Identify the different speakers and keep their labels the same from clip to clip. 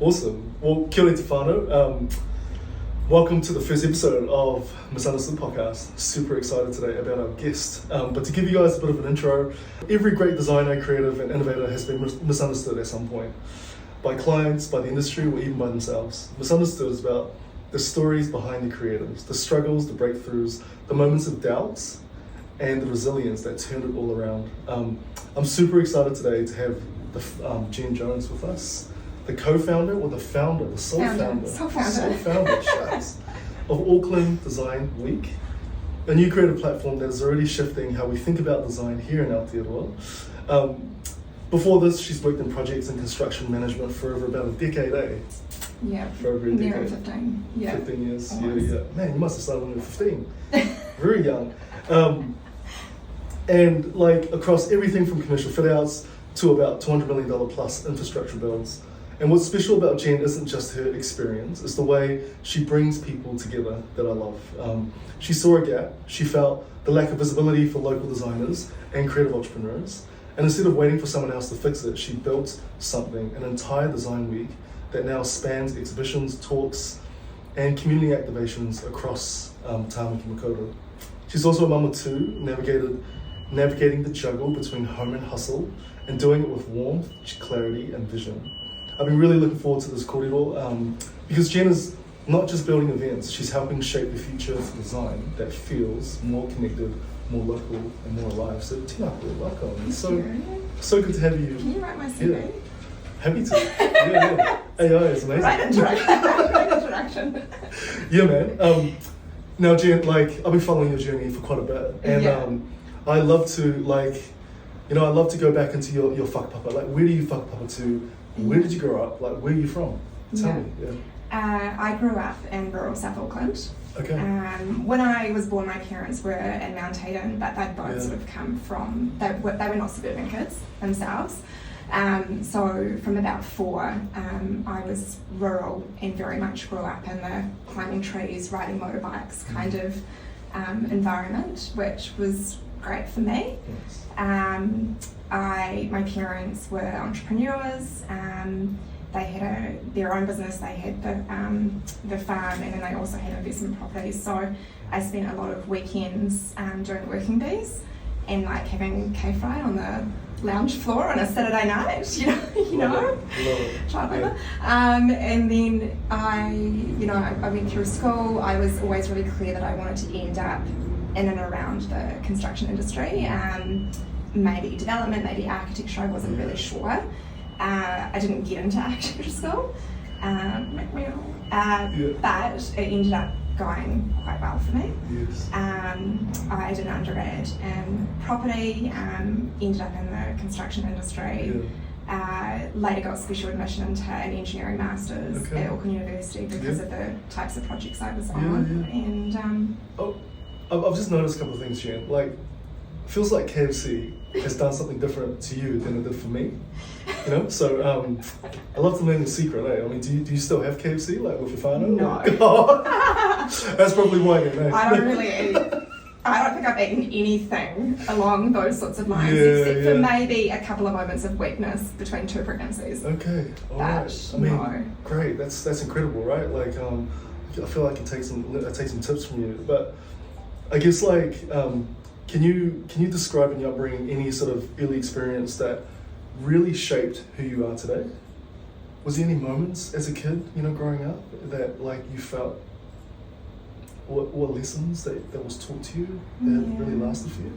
Speaker 1: Awesome. Well, kia ora te whānau. Welcome to the first episode of Misunderstood Podcast. Super excited today about our guest. But to give you guys a bit of an intro, every great designer, creative and innovator has been misunderstood at some point. By clients, by the industry, or even by themselves. Misunderstood is about the stories behind the creatives, the struggles, the breakthroughs, the moments of doubts, and the resilience that turned it all around. I'm super excited today to have Jen Jones with us, the co-founder or the founder, the sole founder, shucks, of Auckland Design Week, a new creative platform that is already shifting how we think about design here in Aotearoa. Before this, she's worked in projects and construction management for over about a decade, eh?
Speaker 2: Yeah,
Speaker 1: for over a decade.
Speaker 2: 15. Yeah.
Speaker 1: 15 years,
Speaker 2: Almost.
Speaker 1: yeah. Man, you must have started when you were 15. Very young. And like across everything from commercial fit outs to about $200 million plus infrastructure builds. And what's special about Jen isn't just her experience, it's the way she brings people together that I love. She saw a gap, she felt the lack of visibility for local designers and creative entrepreneurs. And instead of waiting for someone else to fix it, she built something, an entire design week that now spans exhibitions, talks, and community activations across Tāmaki Makaurau. She's also a mum of two, navigating the juggle between home and hustle, and doing it with warmth, clarity, and vision. I've been really looking forward to this kōrero because Jen is not just building events, she's helping shape the future of design that feels more connected, more local, and more alive. So Tina, welcome. It's so good to have you.
Speaker 2: Can you write my CV?
Speaker 1: Yeah. Happy to. Yeah. AI is amazing.
Speaker 2: Right introduction.
Speaker 1: Yeah, man. Now, Jen, like I've been following your journey for quite a bit, and I love to I love to go back into your whakapapa. Like, where do you whakapapa to? Where did you grow up? Like, where are you from? Tell me. Yeah.
Speaker 2: I grew up in rural South Auckland.
Speaker 1: Okay.
Speaker 2: When I was born, my parents were in Mount Hayden, but they'd both sort of come from, they were not suburban kids themselves. So from about 4, I was rural and very much grew up in the climbing trees, riding motorbikes kind of environment, which was great for me.
Speaker 1: Yes.
Speaker 2: My parents were entrepreneurs. They had their own business. They had the farm, and then they also had investment properties. So I spent a lot of weekends doing working bees and like having K-fry on the lounge floor on a Saturday night.
Speaker 1: Love it.
Speaker 2: Child labour. And then I went through school. I was always really clear that I wanted to end up in and around the construction industry. Maybe development, maybe architecture, I wasn't really sure. I didn't get into architecture school, but it ended up going quite well for me.
Speaker 1: Yes.
Speaker 2: I did an undergrad in property, ended up in the construction industry. Later got special admission into an engineering master's at Auckland University because of the types of projects I was on. And
Speaker 1: I've just noticed a couple of things, Jen. Like, feels like KFC has done something different to you than it did for me. So I love to learn the secret. Eh? I mean, do you still have KFC like with your whānau?
Speaker 2: No.
Speaker 1: That's probably why.
Speaker 2: I don't really eat. I don't think I've eaten anything along those sorts of lines, except for maybe a couple of moments of weakness between 2 pregnancies.
Speaker 1: Okay, all right. I mean, great. That's incredible, right? Like, I feel like I take some tips from you, but I guess like, can you describe in your upbringing any sort of early experience that really shaped who you are today? Was there any moments as a kid, growing up, that like you felt, or lessons that was taught to you that really lasted for you?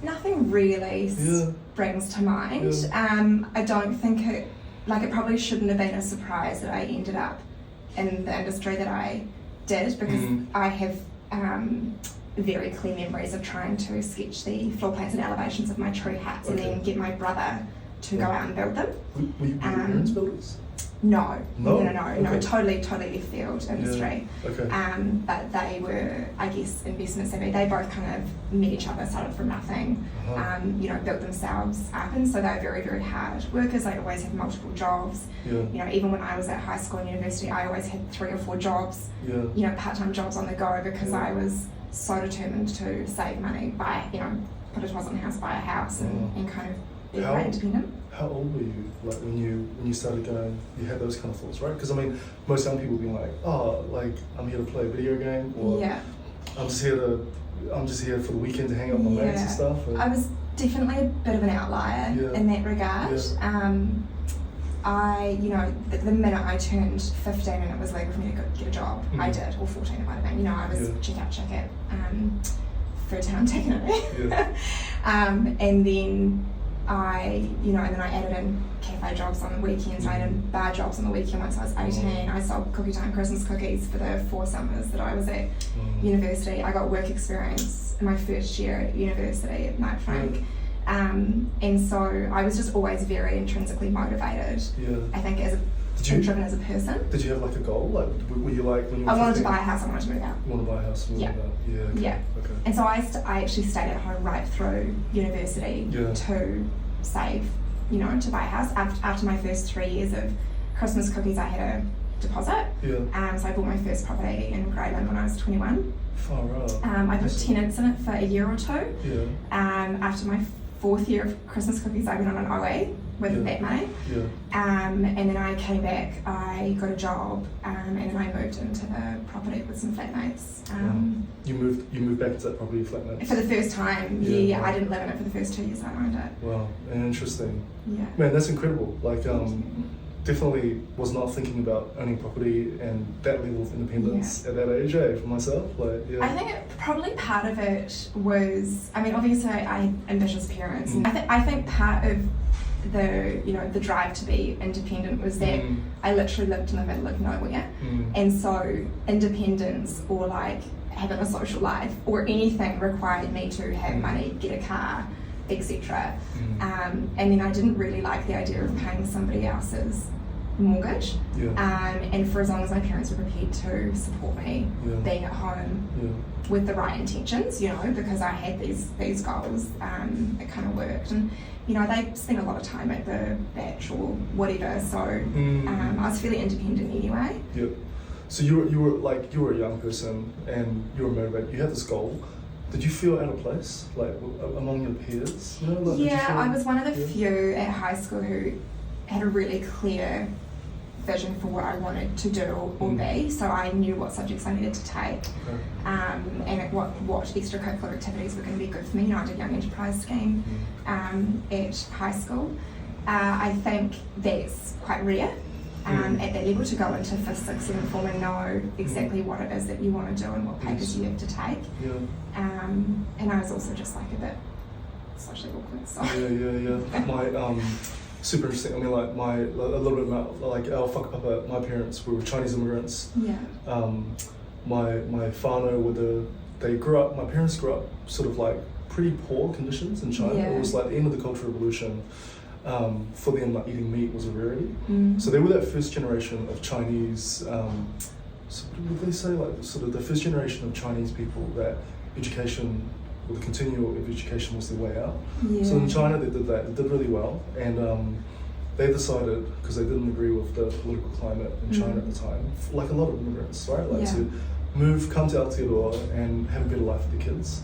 Speaker 2: Nothing really springs to mind. I don't think it probably shouldn't have been a surprise that I ended up in the industry that I did, because I have very clear memories of trying to sketch the floor plans and elevations of my tree huts and then get my brother to go out and build them.
Speaker 1: Were your parents builders?
Speaker 2: No,
Speaker 1: Okay.
Speaker 2: totally left field industry.
Speaker 1: Yeah. Okay.
Speaker 2: But they were, I guess, investment savvy. They both kind of met each other, started from nothing, built themselves up, and so they were very, very hard workers. They always had multiple jobs.
Speaker 1: Yeah.
Speaker 2: Even when I was at high school and university, I always had 3 or 4 jobs.
Speaker 1: Yeah.
Speaker 2: Part-time jobs on the go, because I was so determined to save money, put a deposit on the house, buy a house, and kind of be very independent.
Speaker 1: how old were you, like when you started going, you had those kind of thoughts, right? Because I mean, most young people being like, oh, like I'm here to play a video game, or I'm just here for the weekend to hang out with my mates and stuff.
Speaker 2: I was definitely a bit of an outlier in that regard. The minute I turned 15 and it was legal for me to get a job, I did, or 14 it might have been. I was check out, third time taking it. And then I added in cafe jobs on the weekends. I added bar jobs on the weekend once I was 18. I sold Cookie Time Christmas cookies for the 4 summers that I was at university. I got work experience in my first year at university at Knight Frank. And so I was just always very intrinsically motivated. I think driven as a person.
Speaker 1: Did you have like a goal? Like, were you like when you were
Speaker 2: I wanted to buy a house. I wanted to move out.
Speaker 1: You want to buy a house? Okay.
Speaker 2: And so I actually stayed at home right through university to save, to buy a house. After my first 3 years of Christmas cookies, I had a deposit. So I bought my first property in Greyland when I was 21.
Speaker 1: Far out.
Speaker 2: I put tenants in it for a year or two. After my 4th year of Christmas cookies, I went on an OE with that money. And then I came back, I got a job, and then I moved into the property with some flatmates.
Speaker 1: You moved back to that property with flatmates?
Speaker 2: For the first time, I didn't live in it for the first 2 years I owned it.
Speaker 1: Wow, and interesting. Man, that's incredible. Like, definitely was not thinking about owning property and that level of independence at that age, for myself. I think
Speaker 2: probably part of it was, obviously I had ambitious parents. I think part of the drive to be independent was that I literally lived in the middle of nowhere. And so independence, or like having a social life or anything, required me to have money, get a car, etc. And then I didn't really like the idea of paying somebody else's mortgage. And for as long as my parents were prepared to support me being at home with the right intentions, because I had these goals, it kind of worked. And they spent a lot of time at the batch or whatever, so I was fairly independent anyway.
Speaker 1: So you were a young person and you were motivated. You had this goal. Did you feel out of place, like among your peers?
Speaker 2: I was one of the few at high school who had a really clear vision for what I wanted to do or be. So I knew what subjects I needed to take, and what extracurricular activities were going to be good for me. I did Young Enterprise Scheme at high school. I think that's quite rare. At that level, to go into 5th, 6th, 7th form and know exactly what it is that you want to do and what papers you have to take. And I was also just like a bit socially awkward. So.
Speaker 1: My super interesting. I mean, like a little bit about like our whakapapa. My parents were Chinese immigrants. My whānau my parents grew up sort of like pretty poor conditions in China. It was like the end of the Cultural Revolution. For them, like eating meat was a rarity. So they were that first generation of Chinese. So what do they say? Like sort of the first generation of Chinese people that education, or the continual of education, was their way out. So in China they did that. They did really well, and they decided, because they didn't agree with the political climate in China at the time, like a lot of immigrants, right? To come to Aotearoa and have a better life for their kids.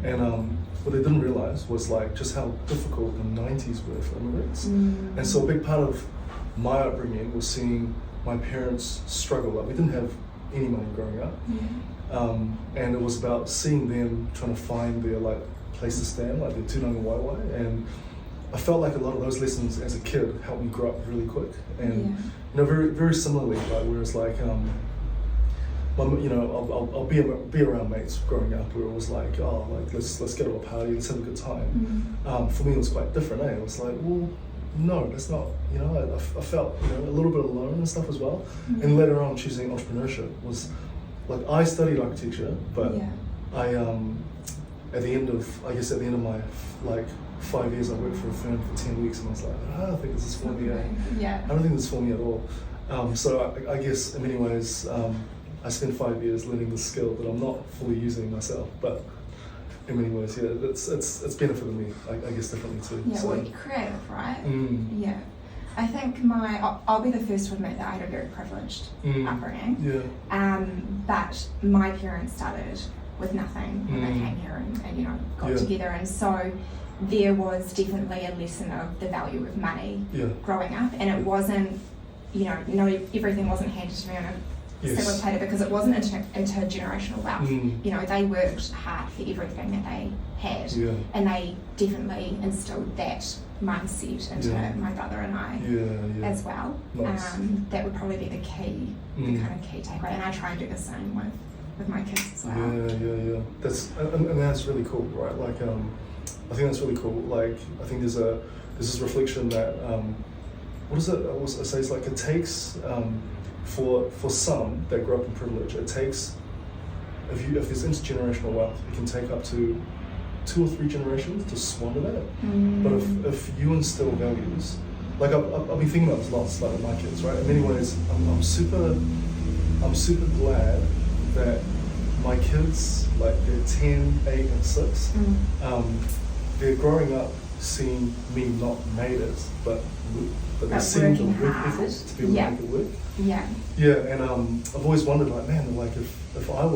Speaker 1: And what they didn't realise was like just how difficult the 90s were for immigrants. And so a big part of my upbringing was seeing my parents struggle. Like we didn't have any money growing up. And it was about seeing them trying to find their like place to stand, like their tūnanga waiwai. And I felt like a lot of those lessons as a kid helped me grow up really quick. And very, very similarly, like whereas like I'll be around mates growing up where it was like, let's go to a party, let's have a good time. For me it was quite different, It was like, well, no, that's not, I felt, a little bit alone and stuff as well. And later on choosing entrepreneurship was, like I studied architecture, but I, at the end of my like 5 years, I worked for a firm for 10 weeks and I was like, I don't think this is for me. I don't think this is for me at all. So I guess in many ways, I spent 5 years learning this skill that I'm not fully using myself, but in many ways, it's benefited me, I guess, differently too.
Speaker 2: Well, you're creative, right? I think I'll be the first to admit that I had a very privileged upbringing. But my parents started with nothing when they came here and got together, and so there was definitely a lesson of the value of money growing up, and it wasn't, not everything wasn't handed to me on a silver platter, because it wasn't intergenerational wealth. They worked hard for everything that they had, and they definitely instilled that mindset into my brother and I as well.
Speaker 1: Nice.
Speaker 2: That would probably be the key, the kind of key takeaway, and I try and do the same with my kids as well.
Speaker 1: That's really cool, right? Like, I think that's really cool. Like, I think there's this reflection that what is it? I say it's like it takes for some that grow up in privilege, it takes if there's intergenerational wealth, it can take up to 2 or 3 generations to squander that. But if you instill values, like I've been thinking about this lots, like with my kids, right? In many ways, I'm super glad that my kids, like they're 10, 8, and 6. They're growing up seeing me not made it, but they're seeing the work effort to be able to make it work. And I've always wondered, like, man, like if I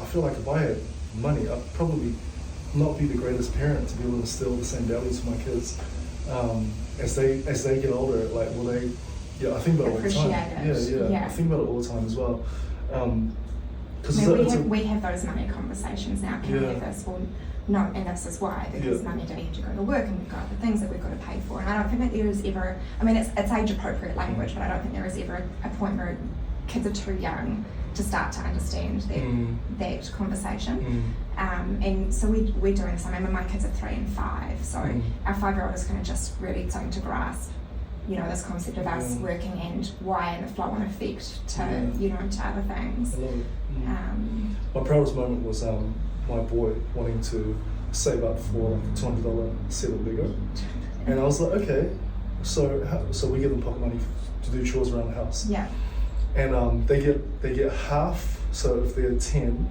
Speaker 1: feel like if I had money, I'd probably not be the greatest parent to be able to instill the same values for my kids. As they get older, like, will they? I think about it all the time. I think about it all the time as well.
Speaker 2: We have those money conversations now. Can we have this? Well, no, and this is why, because mummy and daddy have to go to work, and we've got the things that we've got to pay for. And I don't think that there is ever, it's age appropriate language, but I don't think there is ever a point where kids are too young to start to understand that conversation. And so we're doing the same. I mean, my kids are 3 and 5, so our 5-year-old is kind of just really starting to grasp, this concept of us working and why, and the flow and effect to, to other things.
Speaker 1: I love it. My proudest moment was my boy wanting to save up for like a $200 set of Lego, and I was like, okay, so we give them pocket money to do chores around the house. And they get half. So if they're 10,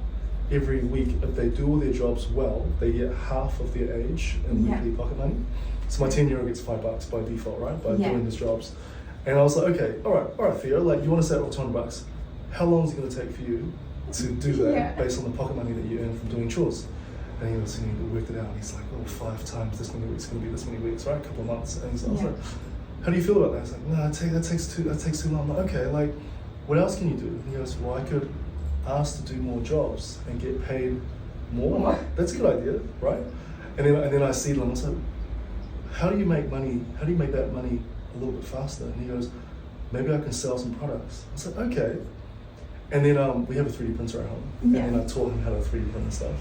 Speaker 1: every week, if they do all their jobs well, they get half of their age in weekly pocket money. So my 10-year-old gets $5 by default, right, by doing his jobs. And I was like, okay, all right, Theo, like, you want to save up $200? How long is it going to take for you to do that based on the pocket money that you earn from doing chores? And he worked it out. He's like, 5 times this many weeks is going to be this many weeks, right? A couple of months. And I was like, how do you feel about that? He's like, no, that takes too long. I'm like, okay, like, what else can you do? And he goes, well, I could ask to do more jobs and get paid more. I'm like, that's a good idea, right? And then I see them, and I was like, how do you make money? How do you make that money a little bit faster? And he goes, maybe I can sell some products. I was like, okay. And then we have a 3D printer at home, and then I taught him how to 3D print and stuff.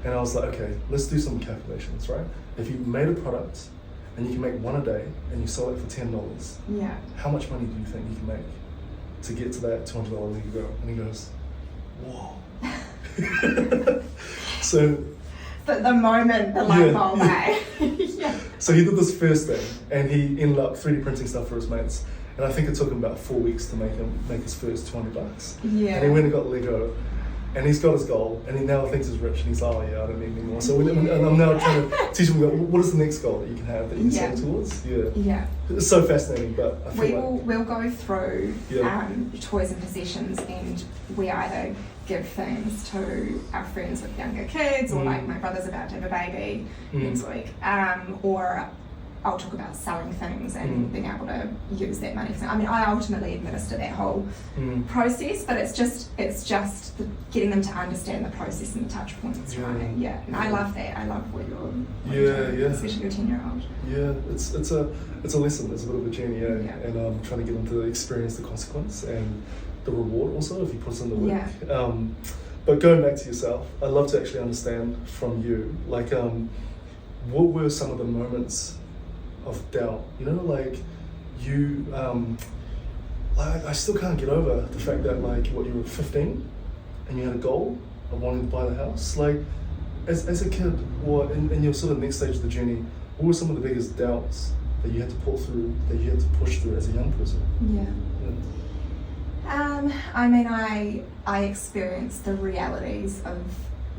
Speaker 1: And I was like, okay, let's do some calculations, right? If you made a product and you can make one a day and you sell it for $10, how much money do you think you can make to get to that $200 Lego? And he goes, whoa. So
Speaker 2: the moment the light bulb
Speaker 1: So he did this first thing, and he ended up 3D printing stuff for his mates. And I think it took him about 4 weeks to make his first $200. And he went and got Lego, and he's got his goal, and he now thinks he's rich, and he's like, oh yeah, I don't need any more. So and I'm now trying to teach him, what is the next goal that you can have that you can sell towards? It's so fascinating, but I feel
Speaker 2: we'll go through toys and possessions, and we either give things to our friends with younger kids, or like my brother's about to have a baby next week, or I'll talk about selling things and being able to use that money. I mean, I ultimately administer that whole process, but it's just getting them to understand the process and the touch points, right? And I love that. I love what you're doing, especially your 10-year-old.
Speaker 1: It's a lesson. It's a bit of a journey, and I'm trying to get them to experience the consequence and the reward also if you put in the work. But going back to yourself, I'd love to actually understand from you, like, what were some of the moments of doubt? Like you, I still can't get over the fact that, like, you were 15 and you had a goal of wanting to buy the house. Like, as a kid, or in your sort of next stage of the journey, what were some of the biggest doubts that you had to pull through, that you had to push through as a young person?
Speaker 2: I mean, I experienced the realities of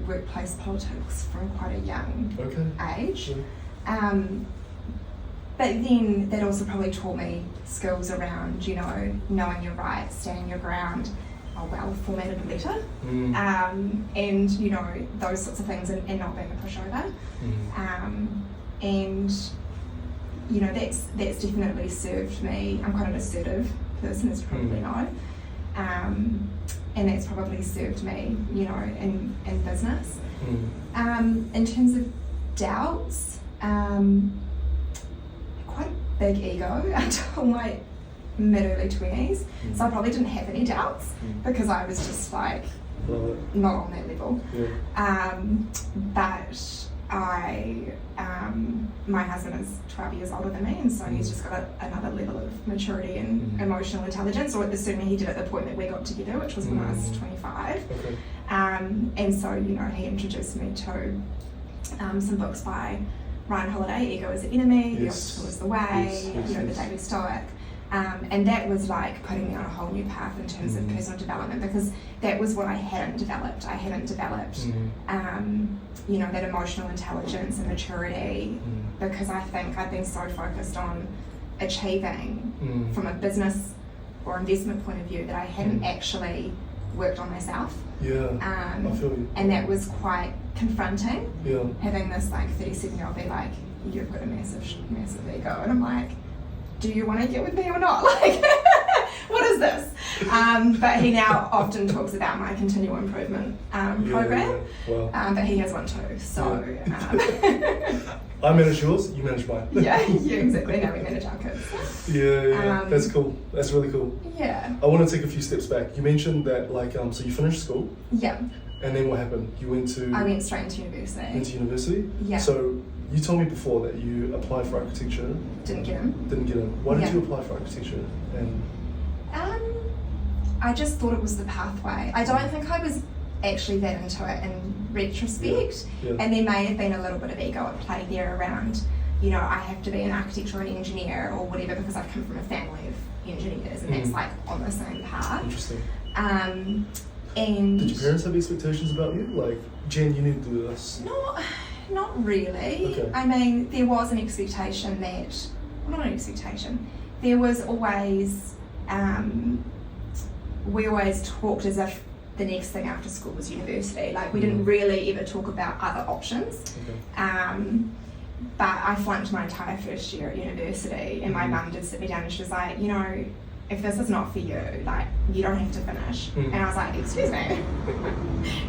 Speaker 2: workplace politics from quite a young age. But then that also probably taught me skills around, knowing your rights, standing your ground, a well-formatted letter, and you know, those sorts of things, and not being a pushover, and you know, that's definitely served me. I'm quite an assertive person, as you probably know, and that's probably served me, you know, in business. In terms of doubts, quite a big ego until my mid-early 20s, so I probably didn't have any doubts because I was just like not on that level. But my husband is 12 years older than me, and so he's just got another level of maturity and emotional intelligence, or certainly he did at the point that we got together, which was when I was 25.
Speaker 1: Okay.
Speaker 2: And so, you know, he introduced me to some books by Ryan Holiday, Ego is the Enemy, The Obstacle is the Way, you know, The Daily Stoic. And that was like putting me on a whole new path in terms of personal development, because that was what I hadn't developed. I hadn't developed, you know, that emotional intelligence and maturity, because I think I've been so focused on achieving from a business or investment point of view that I hadn't actually worked on myself.
Speaker 1: I feel you.
Speaker 2: And that was quite confronting, having this like 37-year-old be like, you've got a massive ego, and I'm like, do you want to get with me or not? Like, what is this? But he now often talks about my continual improvement program.
Speaker 1: Wow.
Speaker 2: But he has one too. So
Speaker 1: I manage yours, you manage mine.
Speaker 2: Yeah, exactly. Now we manage our kids.
Speaker 1: That's cool. That's really cool.
Speaker 2: Yeah.
Speaker 1: I want to take a few steps back. You mentioned that, like, so you finished school.
Speaker 2: Yeah.
Speaker 1: And then what happened? You went to...
Speaker 2: I went straight into university.
Speaker 1: Into university?
Speaker 2: Yeah.
Speaker 1: So you told me before that you applied for architecture.
Speaker 2: Didn't get in.
Speaker 1: Didn't get in. Why did you apply for architecture? And
Speaker 2: I just thought it was the pathway. I don't think I was actually that into it in retrospect. And there may have been a little bit of ego at play there around, you know, I have to be an architect or an engineer or whatever because I've come from a family of engineers, and that's like on the same path.
Speaker 1: Interesting.
Speaker 2: And
Speaker 1: did your parents have expectations about you? Like, Jen, you need to do this?
Speaker 2: Not really.
Speaker 1: Okay.
Speaker 2: I mean, there was an expectation that, well, not an expectation, there was always, we always talked as if the next thing after school was university. Like, we didn't really ever talk about other options. But I flunked my entire first year at university, and my mum did sit me down and she was like, you know, if this is not for you, like, you don't have to finish. And I was like, excuse me,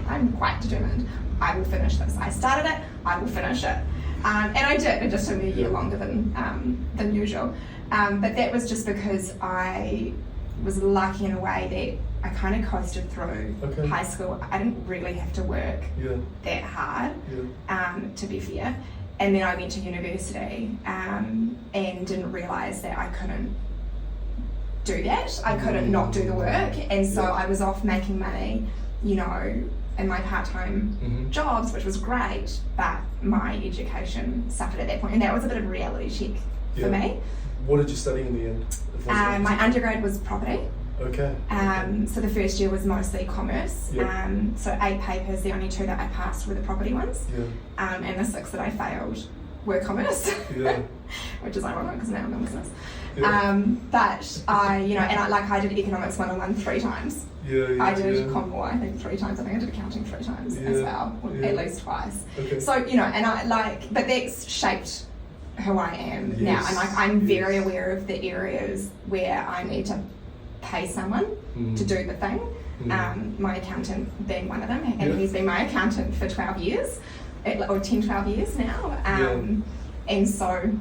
Speaker 2: I'm quite determined. I will finish this. I started it, I will finish it. And I did. It just took me a year longer than usual. But that was just because I was lucky in a way that I kind of coasted through high school. I didn't really have to work that hard, to be fair. And then I went to university and didn't realise that I couldn't do that. I couldn't not do the work. And so I was off making money, you know, in my part-time jobs, which was great, but my education suffered at that point. And that was a bit of a reality check for me.
Speaker 1: What did you study in the end?
Speaker 2: My undergrad was property.
Speaker 1: Okay.
Speaker 2: So the first year was mostly commerce. So 8 papers, the only 2 that I passed were the property ones. And the 6 that I failed were commerce. Which is ironic because now I'm in business. But I, you know, and I did economics 101 3 times. I did Common I think 3 times. I think I did accounting 3 times as well, or at least twice. So, you know, and but that's shaped who I am now. And I'm very aware of the areas where I need to pay someone to do the thing. My accountant being one of them, and he's been my accountant for 12 years, or 10, 12 years now. And so,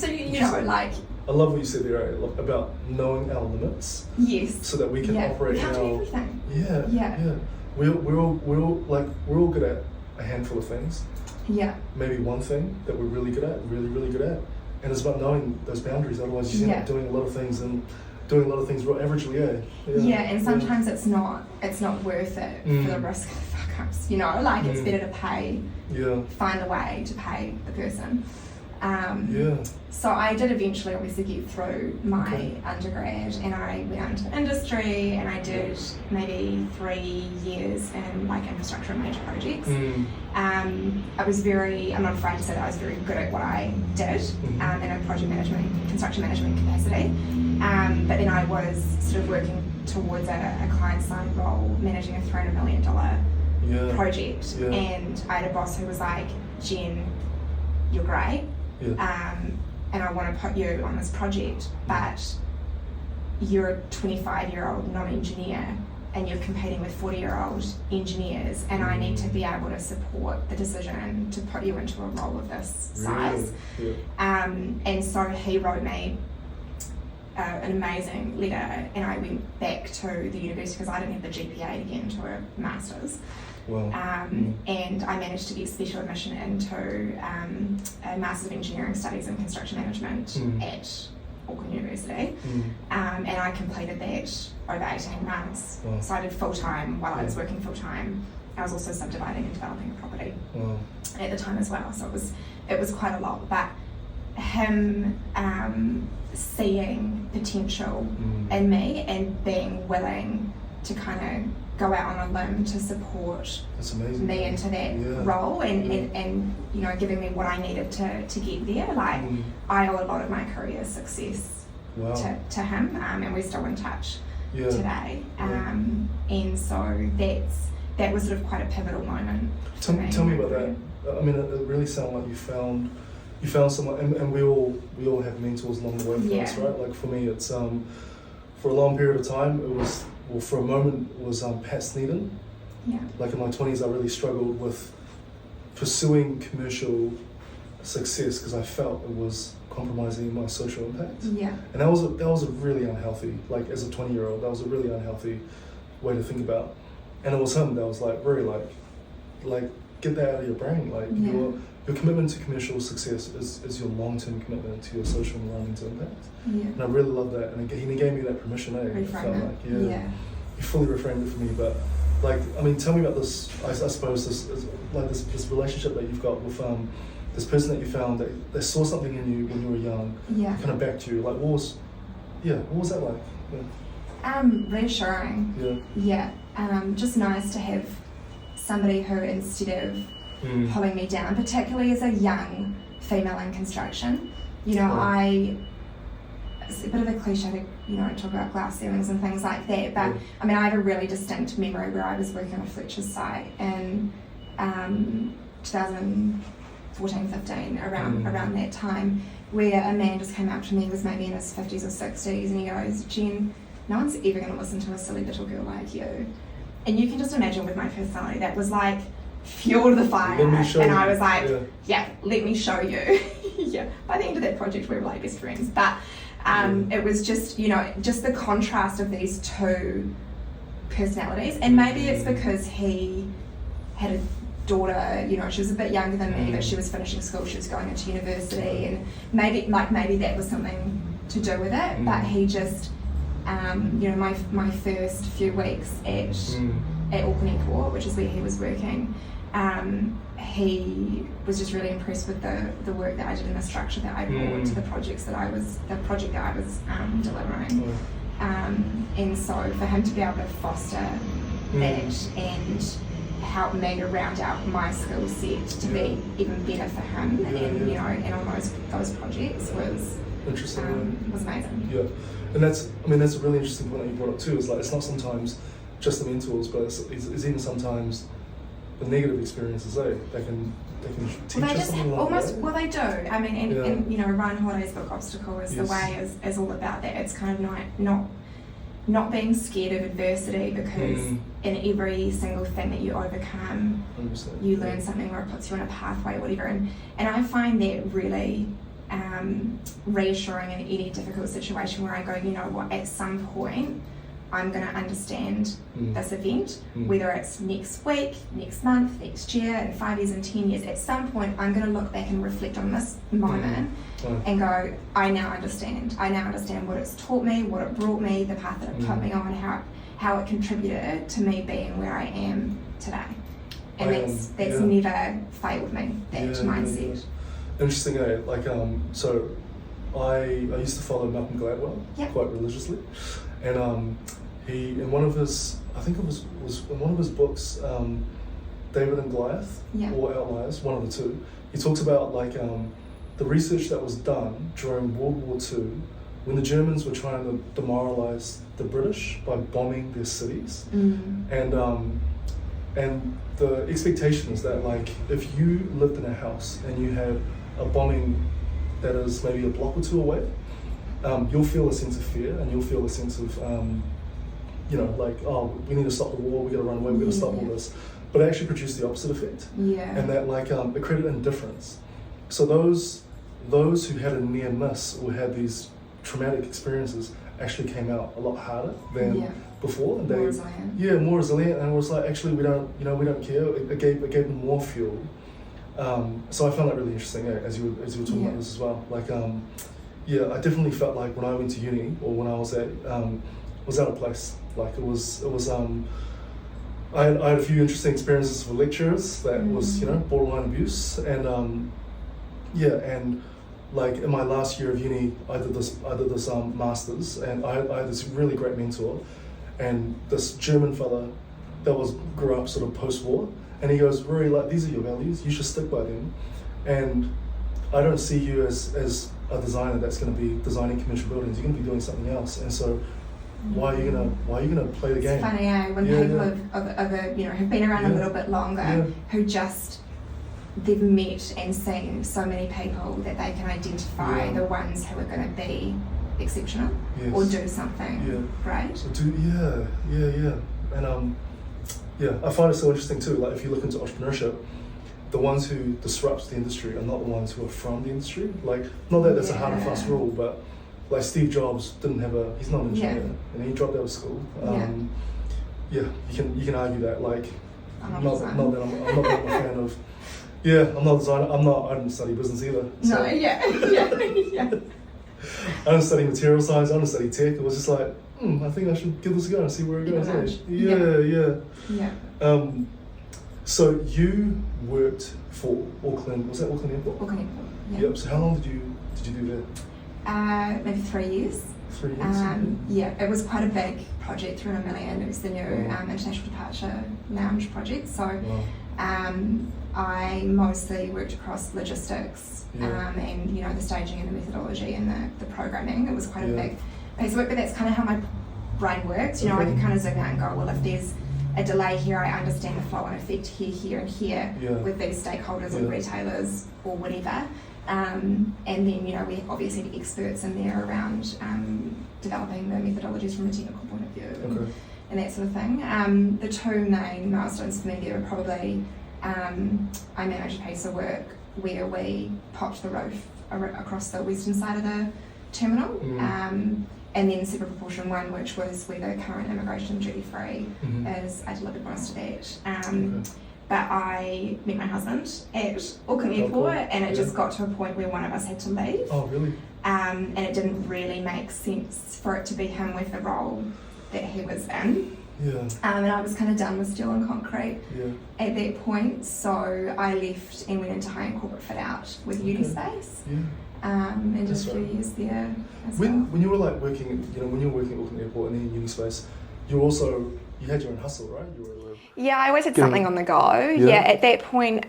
Speaker 2: you know, like...
Speaker 1: I love what you said there, about knowing our limits. So that we can operate
Speaker 2: in our... We can't do everything.
Speaker 1: We're all good at a handful of things. Maybe one thing that we're really good at, really good at. And it's about knowing those boundaries, otherwise you end up doing a lot of things and doing a lot of things real averagely,
Speaker 2: and sometimes it's not worth it for the risk of fuck ups, you know, like it's better to pay, find a way to pay the person. So I did eventually obviously get through my undergrad, and I went out into industry, and I did maybe 3 years in like infrastructure and major projects. I was I'm not afraid to say that I was very good at what I did in a project management, construction management capacity. But then I was sort of working towards a client-side role, managing a $300 million project, and I had a boss who was like, Jen, you're great, and I want to put you on this project, but you're a 25-year-old non-engineer and you're competing with 40-year-old engineers, and I need to be able to support the decision to put you into a role of this size. And so he wrote me an amazing letter, and I went back to the university because I didn't have the GPA to get into a master's. And I managed to get special admission into a Master's of Engineering Studies in Construction Management at Auckland University, and I completed that over 18 months. So I did full-time while I was working full-time. I was also subdividing and developing a property at the time as well, so it was quite a lot. But him seeing potential in me and being willing to kind of go out on a limb to support me into that role, and you know, giving me what I needed to get there. Like I owe a lot of my career success to him, and we're still in touch today. And so that was sort of quite a pivotal moment.
Speaker 1: Tell me about that. I mean, it really sounded like you found someone, and we all have mentors along the way for us, right? Like for me, it's for a long period of time, it was. Well, for a moment, it was Pat Sneeden. Like in my 20s, I really struggled with pursuing commercial success because I felt it was compromising my social impact. And that was a really unhealthy, like as a 20-year-old, that was a really unhealthy way to think about. And it was him that was like very like get that out of your brain. Like your commitment to commercial success is your long-term commitment to your social and environmental impact. And I really love that. And he gave me that permission. I felt like, he fully reframed it for me. But like, I mean, tell me about this. I suppose this relationship that you've got with this person that you found that they saw something in you when you were young. Kind of backed you. Like, what was that like?
Speaker 2: Reassuring. Just nice to have somebody who, instead of pulling me down, particularly as a young female in construction, you know, it's a bit of a cliche to, you know, talk about glass ceilings and things like that, but I mean, I have a really distinct memory where I was working on a Fletcher's site in 2014-15, around that time, where a man just came up to me, he was maybe in his 50s or 60s, and he goes, Jen, no one's ever going to listen to a silly little girl like you. And you can just imagine with my personality, that was like fuel to the fire, and I was like, let me show you. By the end of that project we were like best friends, but it was just, you know, just the contrast of these two personalities. And maybe it's because he had a daughter, you know, she was a bit younger than me, but she was finishing school, she was going into university, and maybe that was something to do with it. But he just, you know, my first few weeks at Auckland Airport, which is where he was working, he was just really impressed with the work that I did and the structure that I brought to the project that I was delivering. And so for him to be able to foster that and help me to round out my skill set to be even better for him, and you know, and on those projects was
Speaker 1: interesting.
Speaker 2: Was amazing.
Speaker 1: And that's a really interesting point that you brought up too. Is like, it's not sometimes just the mentors, but it's even sometimes the negative experiences, they can teach us something like that.
Speaker 2: Well, they do. I mean, and you know, Ryan Holiday's book Obstacle is the way is all about that. It's kind of not being scared of adversity, because in every single thing that you overcome, you learn something, or it puts you on a pathway, or whatever. And I find that really reassuring in any difficult situation where I go, you know what, at some point I'm going to understand this event, whether it's next week, next month, next year, in 5 years and 10 years. At some point I'm going to look back and reflect on this moment and go, I now understand what it's taught me, what it brought me, the path that it put me on, how it contributed to me being where I am today. And that's never failed me, that mindset.
Speaker 1: Interesting, eh? Like, so I used to follow Malcolm Gladwell quite religiously, and he, in one of his, I think it was in one of his books, David and Goliath, or Outliers, one of the two, he talks about like the research that was done during World War II when the Germans were trying to demoralize the British by bombing their cities, and the expectation is that like if you lived in a house and you had a bombing that is maybe a block or two away, you'll feel a sense of fear and you'll feel a sense of like, oh, we need to stop the war, we gotta run away, we gotta stop all this. But it actually produced the opposite effect. And that like it created indifference. So those who had a near miss or had these traumatic experiences actually came out a lot harder than before. And
Speaker 2: more resilient.
Speaker 1: Yeah, more resilient, and it was like, actually we don't care. It gave them more fuel. So I found that really interesting, as you were talking about this as well. Like, I definitely felt like when I went to uni or when I was out of place. Like it was. I had a few interesting experiences with lecturers that was borderline abuse, and and like in my last year of uni, I did this masters, and I had this really great mentor, and this German fella that grew up sort of post-war. And he goes, Rory, like, these are your values, you should stick by them. And I don't see you as a designer that's going to be designing commercial buildings. You're going to be doing something else. And so why are you gonna play the game?
Speaker 2: It's funny, when people have been around a little bit longer, who just, they've met and seen so many people that they can identify the ones who are going to be exceptional or do something great.
Speaker 1: So and I find it so interesting too, like if you look into entrepreneurship, the ones who disrupt the industry are not the ones who are from the industry. Like, not that that's a hard and fast rule, but like Steve Jobs he's not an engineer, and he dropped out of school. You can argue that, like, I'm not a fan of, I'm not a designer, I didn't study business either. So. I didn't study material science, I didn't study tech. It was just like, I think I should give this a go and see where it goes. So you worked for Auckland, was that Auckland Airport?
Speaker 2: Auckland Airport,
Speaker 1: Yep, so how long did you do there?
Speaker 2: Maybe 3 years.
Speaker 1: 3 years?
Speaker 2: It was quite a big project, 300 million. It was the new International Departure Lounge project. So I mostly worked across logistics and the staging and the methodology and the programming. It was quite a big piece of work, but that's kind of how my brain works. I can kind of zoom out and go, well, if there's a delay here, I understand the flow and effect here and here with these stakeholders or retailers or whatever. And then, we obviously the experts in there around developing the methodologies from a technical point of view and that sort of thing. The two main milestones for me there were probably, I managed a piece of work where we popped the roof across the western side of the terminal, and then separate proportion one, which was where the current immigration duty free is. I delivered most of that. But I met my husband at Auckland Airport, and it just got to a point where one of us had to leave.
Speaker 1: Oh, really?
Speaker 2: And it didn't really make sense for it to be him with the role that he was in. And I was kind of done with steel and concrete at that point, so I left and went into high-end corporate fit-out with Unispace. And did a few years there as well.
Speaker 1: When you were like working, when you were working at Auckland Airport and then Unispace, you had your own hustle, right?
Speaker 2: I always had something on the go. At that point.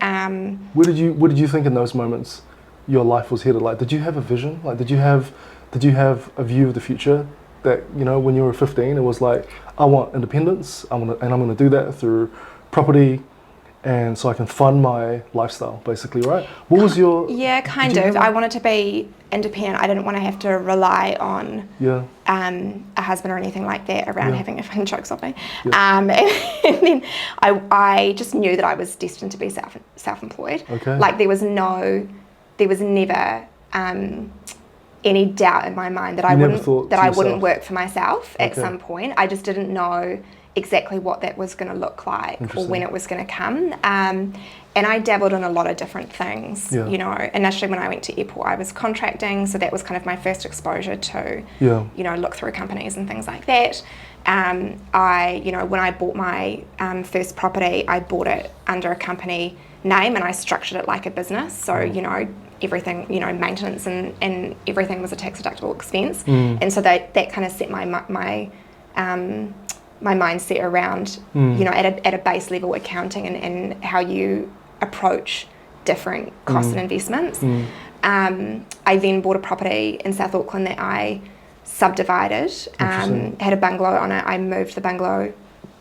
Speaker 1: What did you think in those moments your life was headed? Like, did you have a vision? Like, did you have a view of the future that, when you were 15, it was like, I want independence, I'm gonna do that through property, and so I can fund my lifestyle, basically, right? What was your...
Speaker 2: kind of. I wanted to be independent. I didn't want to have to rely on a husband or anything like that around having a fucking chokes off me. And then I just knew that I was destined to be self-employed. Like, there was never any doubt in my mind that I wouldn't work for myself at some point. I just didn't know exactly what that was going to look like or when it was going to come. And I dabbled in a lot of different things. Initially when I went to airport, I was contracting, so that was kind of my first exposure to, look through companies and things like that. When I bought my first property, I bought it under a company name and I structured it like a business. So,
Speaker 3: everything, you know, maintenance and everything was a tax deductible expense. And so that kind of set my mindset around, you know, at a base level accounting and how you approach different costs and investments. I then bought a property in South Auckland that I subdivided, had a bungalow on it. I moved the bungalow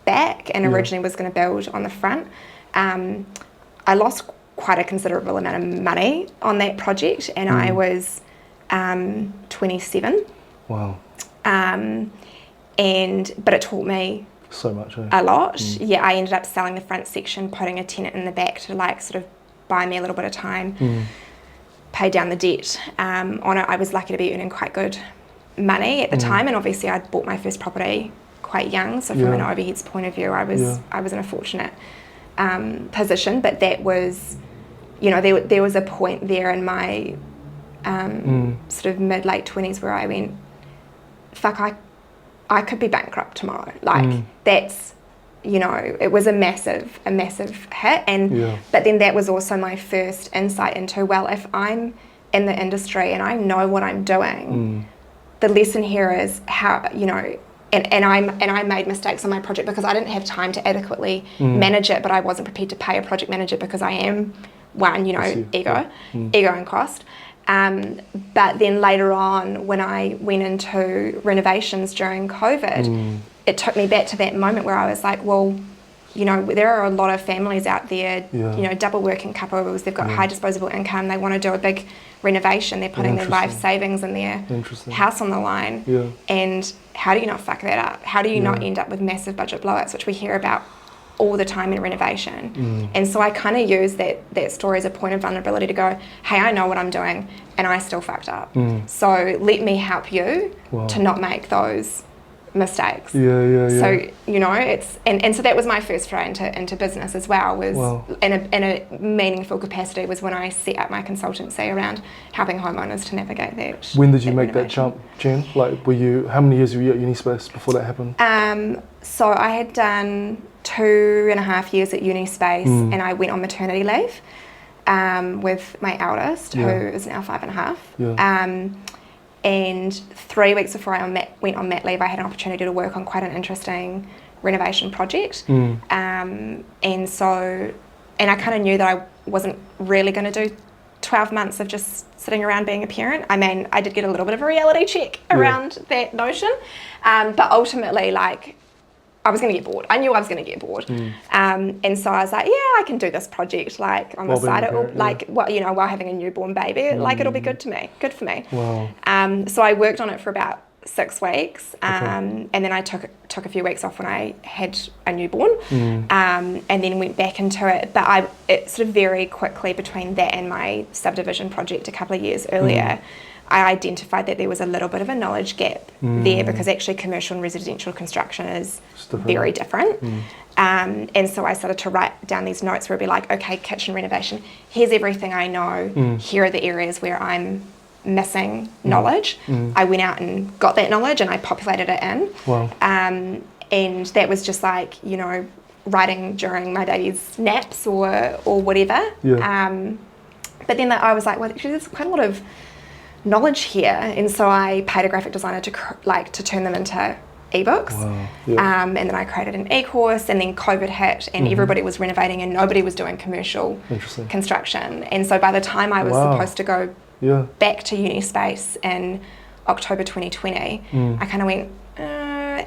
Speaker 3: back and originally was going to build on the front. I lost quite a considerable amount of money on that project, and I was 27.
Speaker 1: Wow.
Speaker 3: But it taught me
Speaker 1: so much,
Speaker 3: a lot. Yeah, I ended up selling the front section, putting a tenant in the back to like sort of buy me a little bit of time, pay down the debt. On it, I was lucky to be earning quite good money at the time, and obviously I'd bought my first property quite young, so from an overheads point of view, I was in a fortunate position. But that was, you know, there was a point there in my sort of mid-late 20s where I went, fuck, I could be bankrupt tomorrow. Like that's, you know, it was a massive hit. And but then that was also my first insight into, well, if I'm in the industry and I know what I'm doing, the lesson here is how, you know, and I made mistakes on my project because I didn't have time to adequately manage it, but I wasn't prepared to pay a project manager because I am one, you know, ego and cost. But then later on, when I went into renovations during COVID, it took me back to that moment where I was like, well, you know, there are a lot of families out there, you know, double working couples, they've got high disposable income, they want to do a big renovation, they're putting their life savings and their house on the line. And how do you not fuck that up? How do you not end up with massive budget blowouts, which we hear about all the time in renovation? And so I kind of use that story as a point of vulnerability to go, hey, I know what I'm doing and I still fucked up. So let me help you to not make those mistakes. So, you know, it's and so that was my first foray into business as well, was in a meaningful capacity, was when I set up my consultancy around helping homeowners to navigate that.
Speaker 1: When did you make that jump, Jen? Like, how many years were you at Unispace before that happened?
Speaker 3: So I had done 2.5 years at Unispace, and I went on maternity leave with my eldest, who is now 5.5. And 3 weeks before I went on mat leave, I had an opportunity to work on quite an interesting renovation project. And I kind of knew that I wasn't really going to do 12 months of just sitting around being a parent. I mean, I did get a little bit of a reality check around that notion. But ultimately, like, I was going to get bored. I knew I was going to get bored. And so I was like, yeah, I can do this project, like, on the side, while having a newborn baby. Like, it'll be good for me. So I worked on it for about 6 weeks. And then I took a few weeks off when I had a newborn, and then went back into it. But it sort of very quickly, between that and my subdivision project a couple of years earlier, I identified that there was a little bit of a knowledge gap there, because actually commercial and residential construction is very different. And so I started to write down these notes where it'd be like, okay, kitchen renovation, here's everything I know, here are the areas where I'm missing knowledge. I went out and got that knowledge and I populated it in. And that was just like, you know, writing during my baby's naps or whatever. But then I was like, well, actually there's quite a lot of knowledge here, and so I paid a graphic designer to turn them into ebooks. And then I created an e-course, and then COVID hit, and everybody was renovating and nobody was doing commercial construction. And so by the time I was supposed to go back to Unispace in October 2020, I kind of went,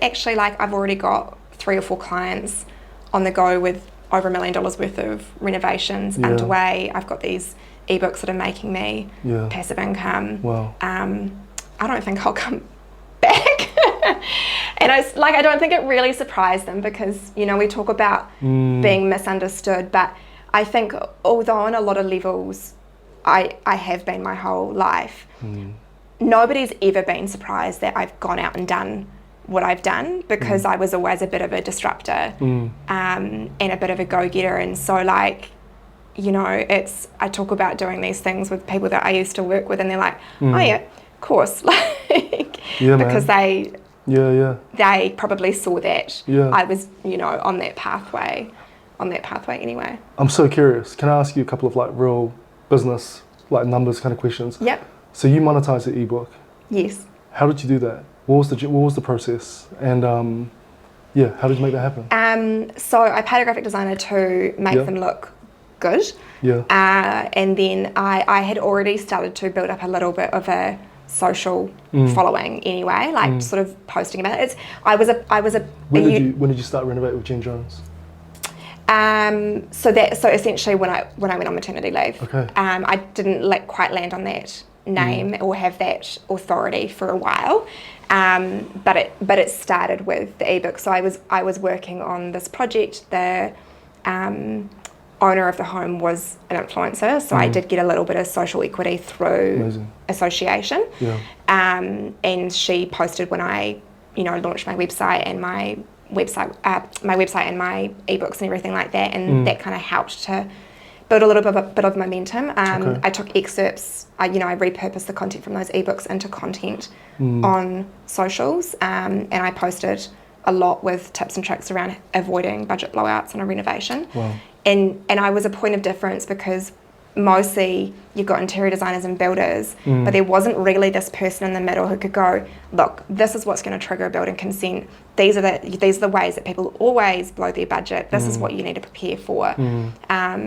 Speaker 3: actually, like, I've already got 3 or 4 clients on the go with over $1 million worth of renovations underway. I've got these ebooks that are making me passive income. I don't think I'll come back. And I don't think it really surprised them, because, you know, we talk about being misunderstood, but I think although on a lot of levels I have been my whole life, nobody's ever been surprised that I've gone out and done what I've done, because I was always a bit of a disruptor and a bit of a go-getter. And so, like, you know, I talk about doing these things with people that I used to work with, and they're like, oh yeah, of course, like, because they probably saw that I was, you know, on that pathway anyway.
Speaker 1: I'm so curious. Can I ask you a couple of, like, real business like numbers kind of questions.
Speaker 3: Yep.
Speaker 1: So you monetized the ebook.
Speaker 3: Yes.
Speaker 1: How did you do that? What was the process? And how did you make that happen?
Speaker 3: So I paid a graphic designer to make them look good.
Speaker 1: Yeah.
Speaker 3: And then I had already started to build up a little bit of a social following anyway, like sort of posting about it.
Speaker 1: When did you start Renovate with Jen Jones?
Speaker 3: So essentially when I went on maternity leave.
Speaker 1: Okay.
Speaker 3: I didn't quite land on that name or have that authority for a while. But it started with the ebook. So I was working on this project. The owner of the home was an influencer, so I did get a little bit of social equity through association.
Speaker 1: Yeah.
Speaker 3: And she posted when I, launched my website and my website and my ebooks and everything like that, and that kind of helped to build a little bit of momentum. I took excerpts. I repurposed the content from those ebooks into content on socials, and I posted a lot with tips and tricks around avoiding budget blowouts on a renovation.
Speaker 1: Wow.
Speaker 3: And I was a point of difference because mostly you've got interior designers and builders, but there wasn't really this person in the middle who could go, look, this is what's going to trigger a building consent. These are the ways that people always blow their budget. This is what you need to prepare for.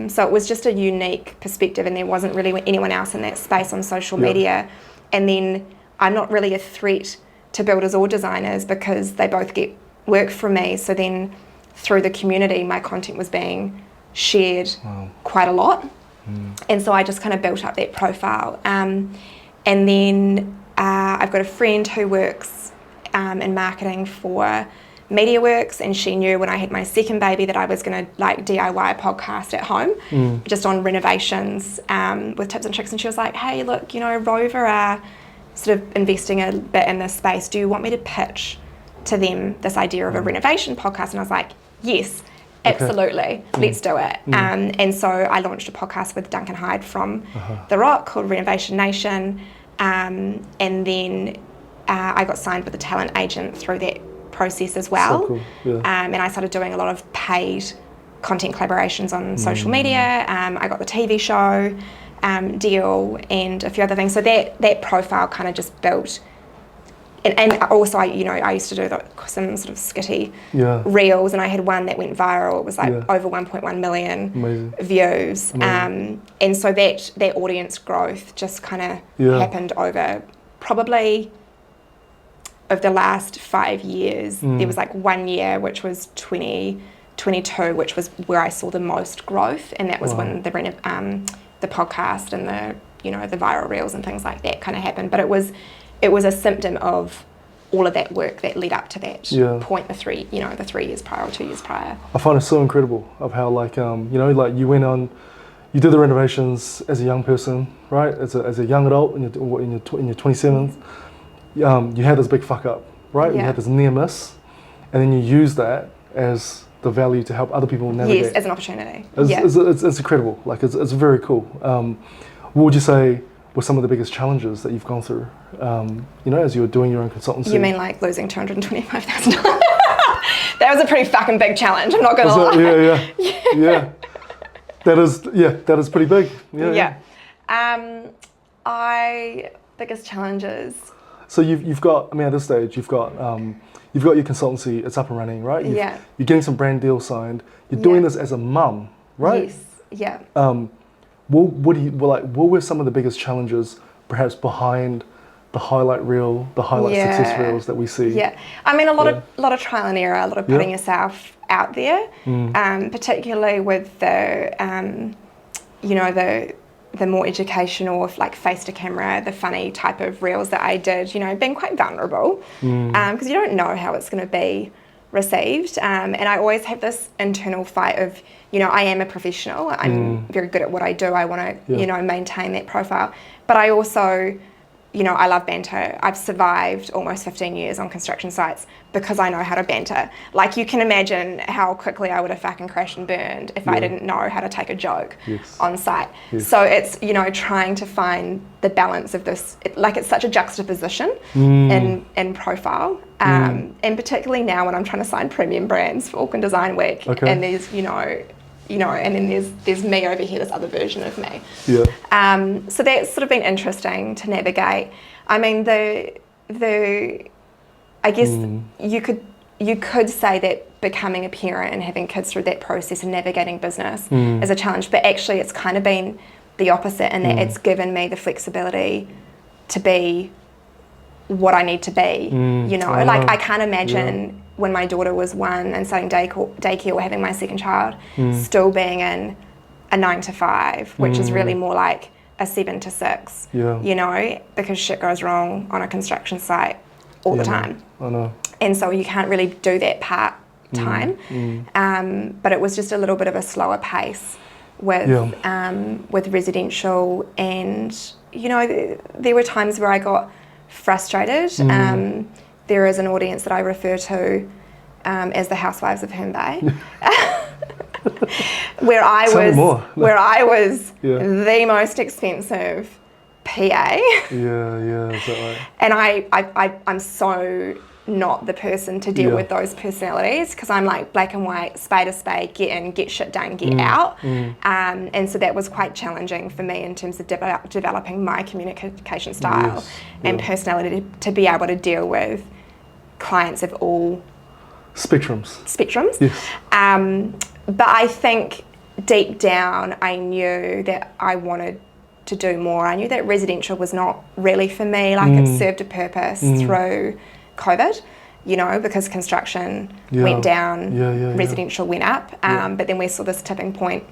Speaker 3: So it was just a unique perspective, and there wasn't really anyone else in that space on social media. And then I'm not really a threat to builders or designers because they both get work from me. So then through the community, my content was being shared quite a lot. And so I just kind of built up that profile. And then I've got a friend who works in marketing for MediaWorks, and she knew when I had my second baby that I was going to DIY a podcast at home just on renovations with tips and tricks. And she was like, hey, look, Rover are sort of investing a bit in this space. Do you want me to pitch to them this idea of a renovation podcast? And I was like, yes. Absolutely, let's do it. And so I launched a podcast with Duncan Hyde from The Rock called Renovation Nation, and then I got signed with a talent agent through that process as well.
Speaker 1: So cool. Yeah.
Speaker 3: And I started doing a lot of paid content collaborations on social media. I got the TV show deal and a few other things. So that profile kind of just built. And also, I used to do some sort of skitty reels, and I had one that went viral. It was over 1.1 million views. And so that audience growth just kind of happened over probably over the last 5 years. There was 1 year, which was 2022, which was where I saw the most growth, and that was when the podcast and the viral reels and things like that kind of happened. But it was a symptom of all of that work that led up to that point, the 3 years prior or 2 years prior.
Speaker 1: I find it so incredible of how you went on, you did the renovations as a young person, right? As a young adult in your 27th, you had this big fuck up, right? You had this near miss, and then you use that as the value to help other people navigate.
Speaker 3: Yes, as an opportunity.
Speaker 1: It's incredible. It's very cool. What would you say were some of the biggest challenges that you've gone through, as you were doing your own consultancy?
Speaker 3: You mean losing $225,000? That was a pretty fucking big challenge, I'm not going to lie.
Speaker 1: Yeah. That is pretty big. Yeah.
Speaker 3: Biggest challenges.
Speaker 1: So you've got, at this stage, you've got your consultancy, it's up and running, right? You're getting some brand deals signed. You're doing this as a mum, right?
Speaker 3: Yes, yeah.
Speaker 1: What were some of the biggest challenges perhaps behind the highlight reel, the highlight success reels that we see?
Speaker 3: Yeah, a lot of trial and error, a lot of putting yourself out there, particularly with the more educational, face to camera, the funny type of reels that I did, being quite vulnerable, because you don't know how it's going to be received, and I always have this internal fight of, I am a professional, I'm very good at what I do, I want to, maintain that profile, but I also, I love banter. I've survived almost 15 years on construction sites because I know how to banter. You can imagine how quickly I would have fucking crashed and burned if I didn't know how to take a joke on site. Yes. So it's, trying to find the balance of this, it's such a juxtaposition in profile. And particularly now when I'm trying to sign premium brands for Auckland Design Week, and there's, you know, and then there's me over here, this other version of me.
Speaker 1: Yeah.
Speaker 3: So that's sort of been interesting to navigate. I mean, I guess you could say that becoming a parent and having kids through that process and navigating business is a challenge, but actually it's kind of been the opposite in that it's given me the flexibility to be what I need to be, you know. Like, I can't imagine when my daughter was 1 and starting daycare or having my second child, still being in a 9 to 5, which is really more like a 7 to 6, you know, because shit goes wrong on a construction site all the time.
Speaker 1: I know.
Speaker 3: And so you can't really do that part-time. But it was just a little bit of a slower pace with residential, and, you know, there were times where I got frustrated. There is an audience that I refer to as the Housewives of Herne Bay, where I was the most expensive PA.
Speaker 1: Yeah, is that right?
Speaker 3: And I'm so not the person to deal with those personalities, because I'm like black and white, spade a spade, get in, get shit done, get out. And so that was quite challenging for me in terms of developing my communication style and personality to be able to deal with clients of all spectrums.
Speaker 1: Yes.
Speaker 3: But I think deep down I knew that I wanted to do more. I knew that residential was not really for me. Like, it served a purpose through COVID, you know, because construction went down, residential went up. But then we saw this tipping point,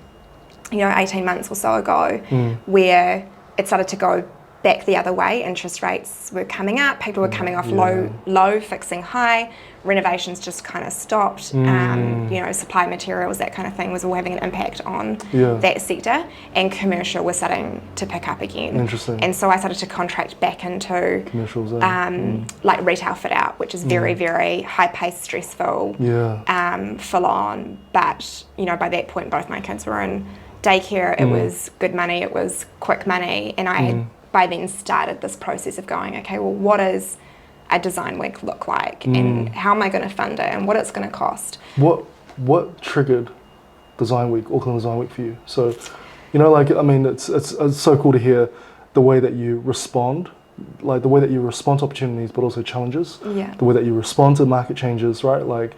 Speaker 3: you know, 18 months or so ago, where it started to go back the other way. Interest rates were coming up, people were coming off low, fixing high, renovations just kind of stopped, you know, supply materials, that kind of thing was all having an impact on that sector, and commercial was starting to pick up again.
Speaker 1: Interesting.
Speaker 3: And so I started to contract back into
Speaker 1: commercials,
Speaker 3: like retail fit out, which is very, very high paced, stressful, full on. But, you know, by that point both my kids were in daycare. It was good money, it was quick money, and I had by then started this process of going, okay, well, what does a design week look like, and how am I going to fund it, and what it's going to cost?
Speaker 1: What triggered Design Week, Auckland Design Week for you? So, you know, like, I mean, it's so cool to hear the way that you respond, like the way that you respond to opportunities, but also challenges. The way that you respond to market changes, right? Like,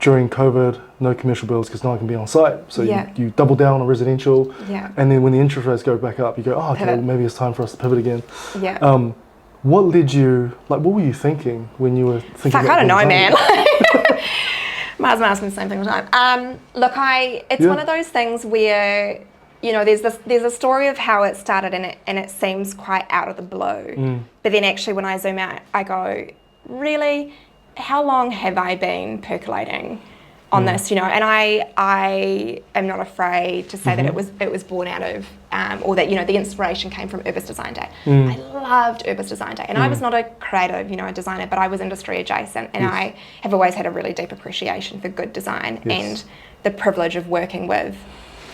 Speaker 1: during COVID, no commercial builds because no one can be on site. So you double down on residential. And then when the interest rates go back up, you go, oh, okay, well, maybe it's time for us to pivot again. What led you, like, what were you thinking when you were thinking about
Speaker 3: I don't know, man. My husband asked me the same thing all the time. Look, it's one of those things where, you know, there's a story of how it started, and it seems quite out of the blue. But then actually when I zoom out, I go, really? How long have I been percolating on this, you know? And I am not afraid to say that it was born out of, or that, you know, the inspiration came from Urbis Design Day. I loved Urbis Design Day, and I was not a creative, you know, a designer, but I was industry adjacent, and I have always had a really deep appreciation for good design and the privilege of working with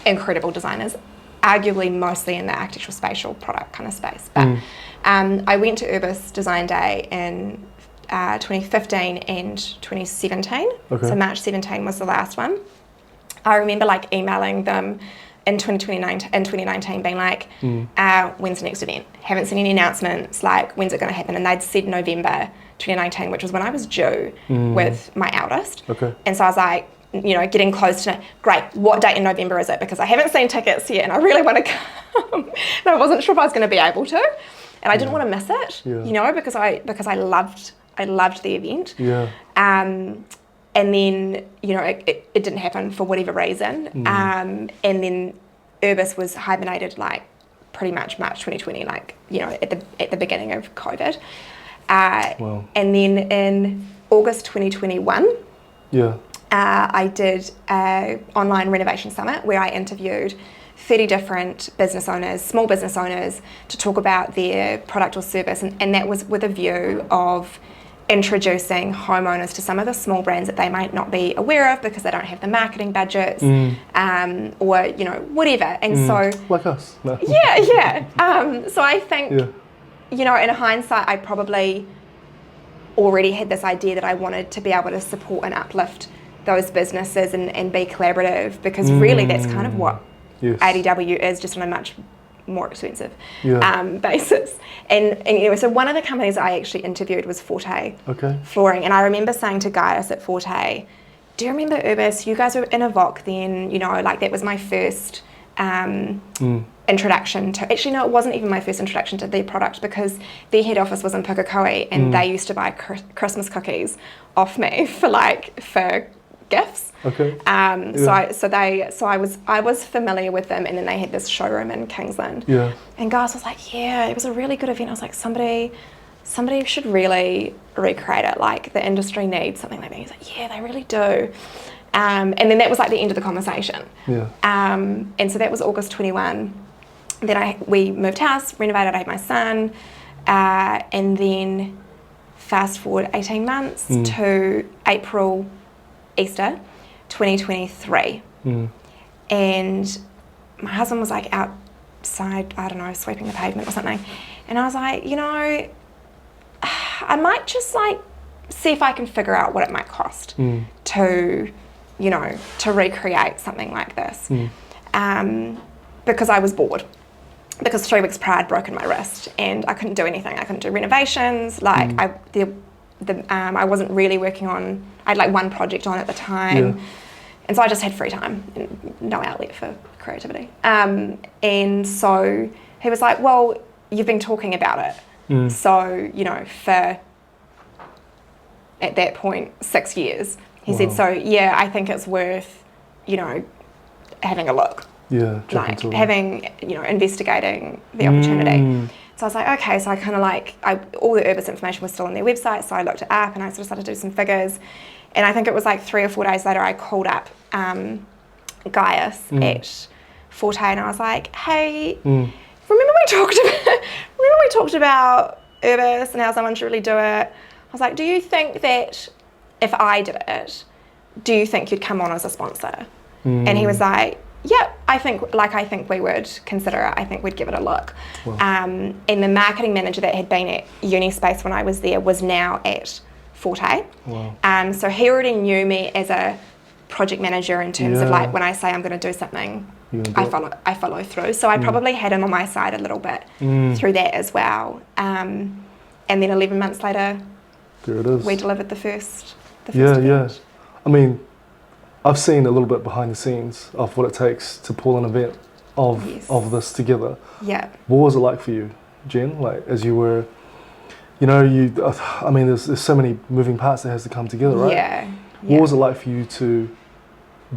Speaker 3: incredible designers, arguably mostly in the architectural spatial product kind of space. But I went to Urbis Design Day in 2015 and 2017. So March 17 was the last one. I remember like emailing them in 2019 being like, when's the next event? Haven't seen any announcements, like, when's it going to happen? And they'd said November 2019, which was when I was due with my eldest. And so I was like, you know, getting close to, great, what date in November is it? Because I haven't seen tickets yet and I really want to come. And I wasn't sure if I was going to be able to. And I didn't want to miss it, you know, because I loved the event. And then, you know, it didn't happen for whatever reason. And then Urbis was hibernated like pretty much March 2020, like, you know, at the beginning of COVID. And then in August 2021, I did an online renovation summit where I interviewed 30 different business owners, small business owners, to talk about their product or service. And that was with a view of introducing homeowners to some of the small brands that they might not be aware of because they don't have the marketing budgets, or, you know, whatever. And so,
Speaker 1: like us. No.
Speaker 3: So I think, you know, in hindsight, I probably already had this idea that I wanted to be able to support and uplift those businesses and be collaborative, because really that's kind of what ADW is, just on a much more expensive basis. And anyway, so one of the companies I actually interviewed was Forte Flooring, and I remember saying to Gaius at Forte, do you remember Urbis? You guys were in a VOC then, you know, like that was my first introduction to, actually no, it wasn't even my first introduction to their product, because their head office was in Pukekohe, and they used to buy Christmas cookies off me for gifts. So I was familiar with them, and then they had this showroom in Kingsland. And Gaius was like, yeah, it was a really good event. I was like, somebody should really recreate it. Like, the industry needs something like that. He's like, yeah, they really do. And then that was like the end of the conversation. And so that was August 21. Then we moved house, renovated, I had my son, and then fast forward 18 months to April, Easter 2023. And my husband was like outside, I don't know, sweeping the pavement or something. And I was like, you know, I might just like see if I can figure out what it might cost to, you know, to recreate something like this. Because I was bored. Because 3 weeks prior I'd broken my wrist and I couldn't do anything. I couldn't do renovations. Like I wasn't really working on, I had like one project on at the time. And so I just had free time and no outlet for creativity. And so he was like, well, you've been talking about it. So, you know, for at that point 6 years, he said, so yeah, I think it's worth, you know, having a look. Like having, you know, investigating the opportunity. So I was like, okay, so I kind of like, all the Urbis information was still on their website, so I looked it up and I sort of started to do some figures. And I think it was like 3 or 4 days later I called up Gaius at Forte, and I was like, hey, remember we talked about Urbis and how someone should really do it? I was like, do you think that if I did it, do you think you'd come on as a sponsor? And he was like, yeah, I think we would consider it. I think we'd give it a look. And the marketing manager that had been at Unispace when I was there was now at Forte. So he already knew me as a project manager in terms of like, when I say I'm going to do something, I follow through. So I probably had him on my side a little bit through that as well. And then 11 months later,
Speaker 1: there it is.
Speaker 3: We delivered the first event.
Speaker 1: I mean, I've seen a little bit behind the scenes of what it takes to pull an event of this together. What was it like for you, Jen? Like, as you were, you know, I mean, there's so many moving parts that has to come together, right? What was it like for you to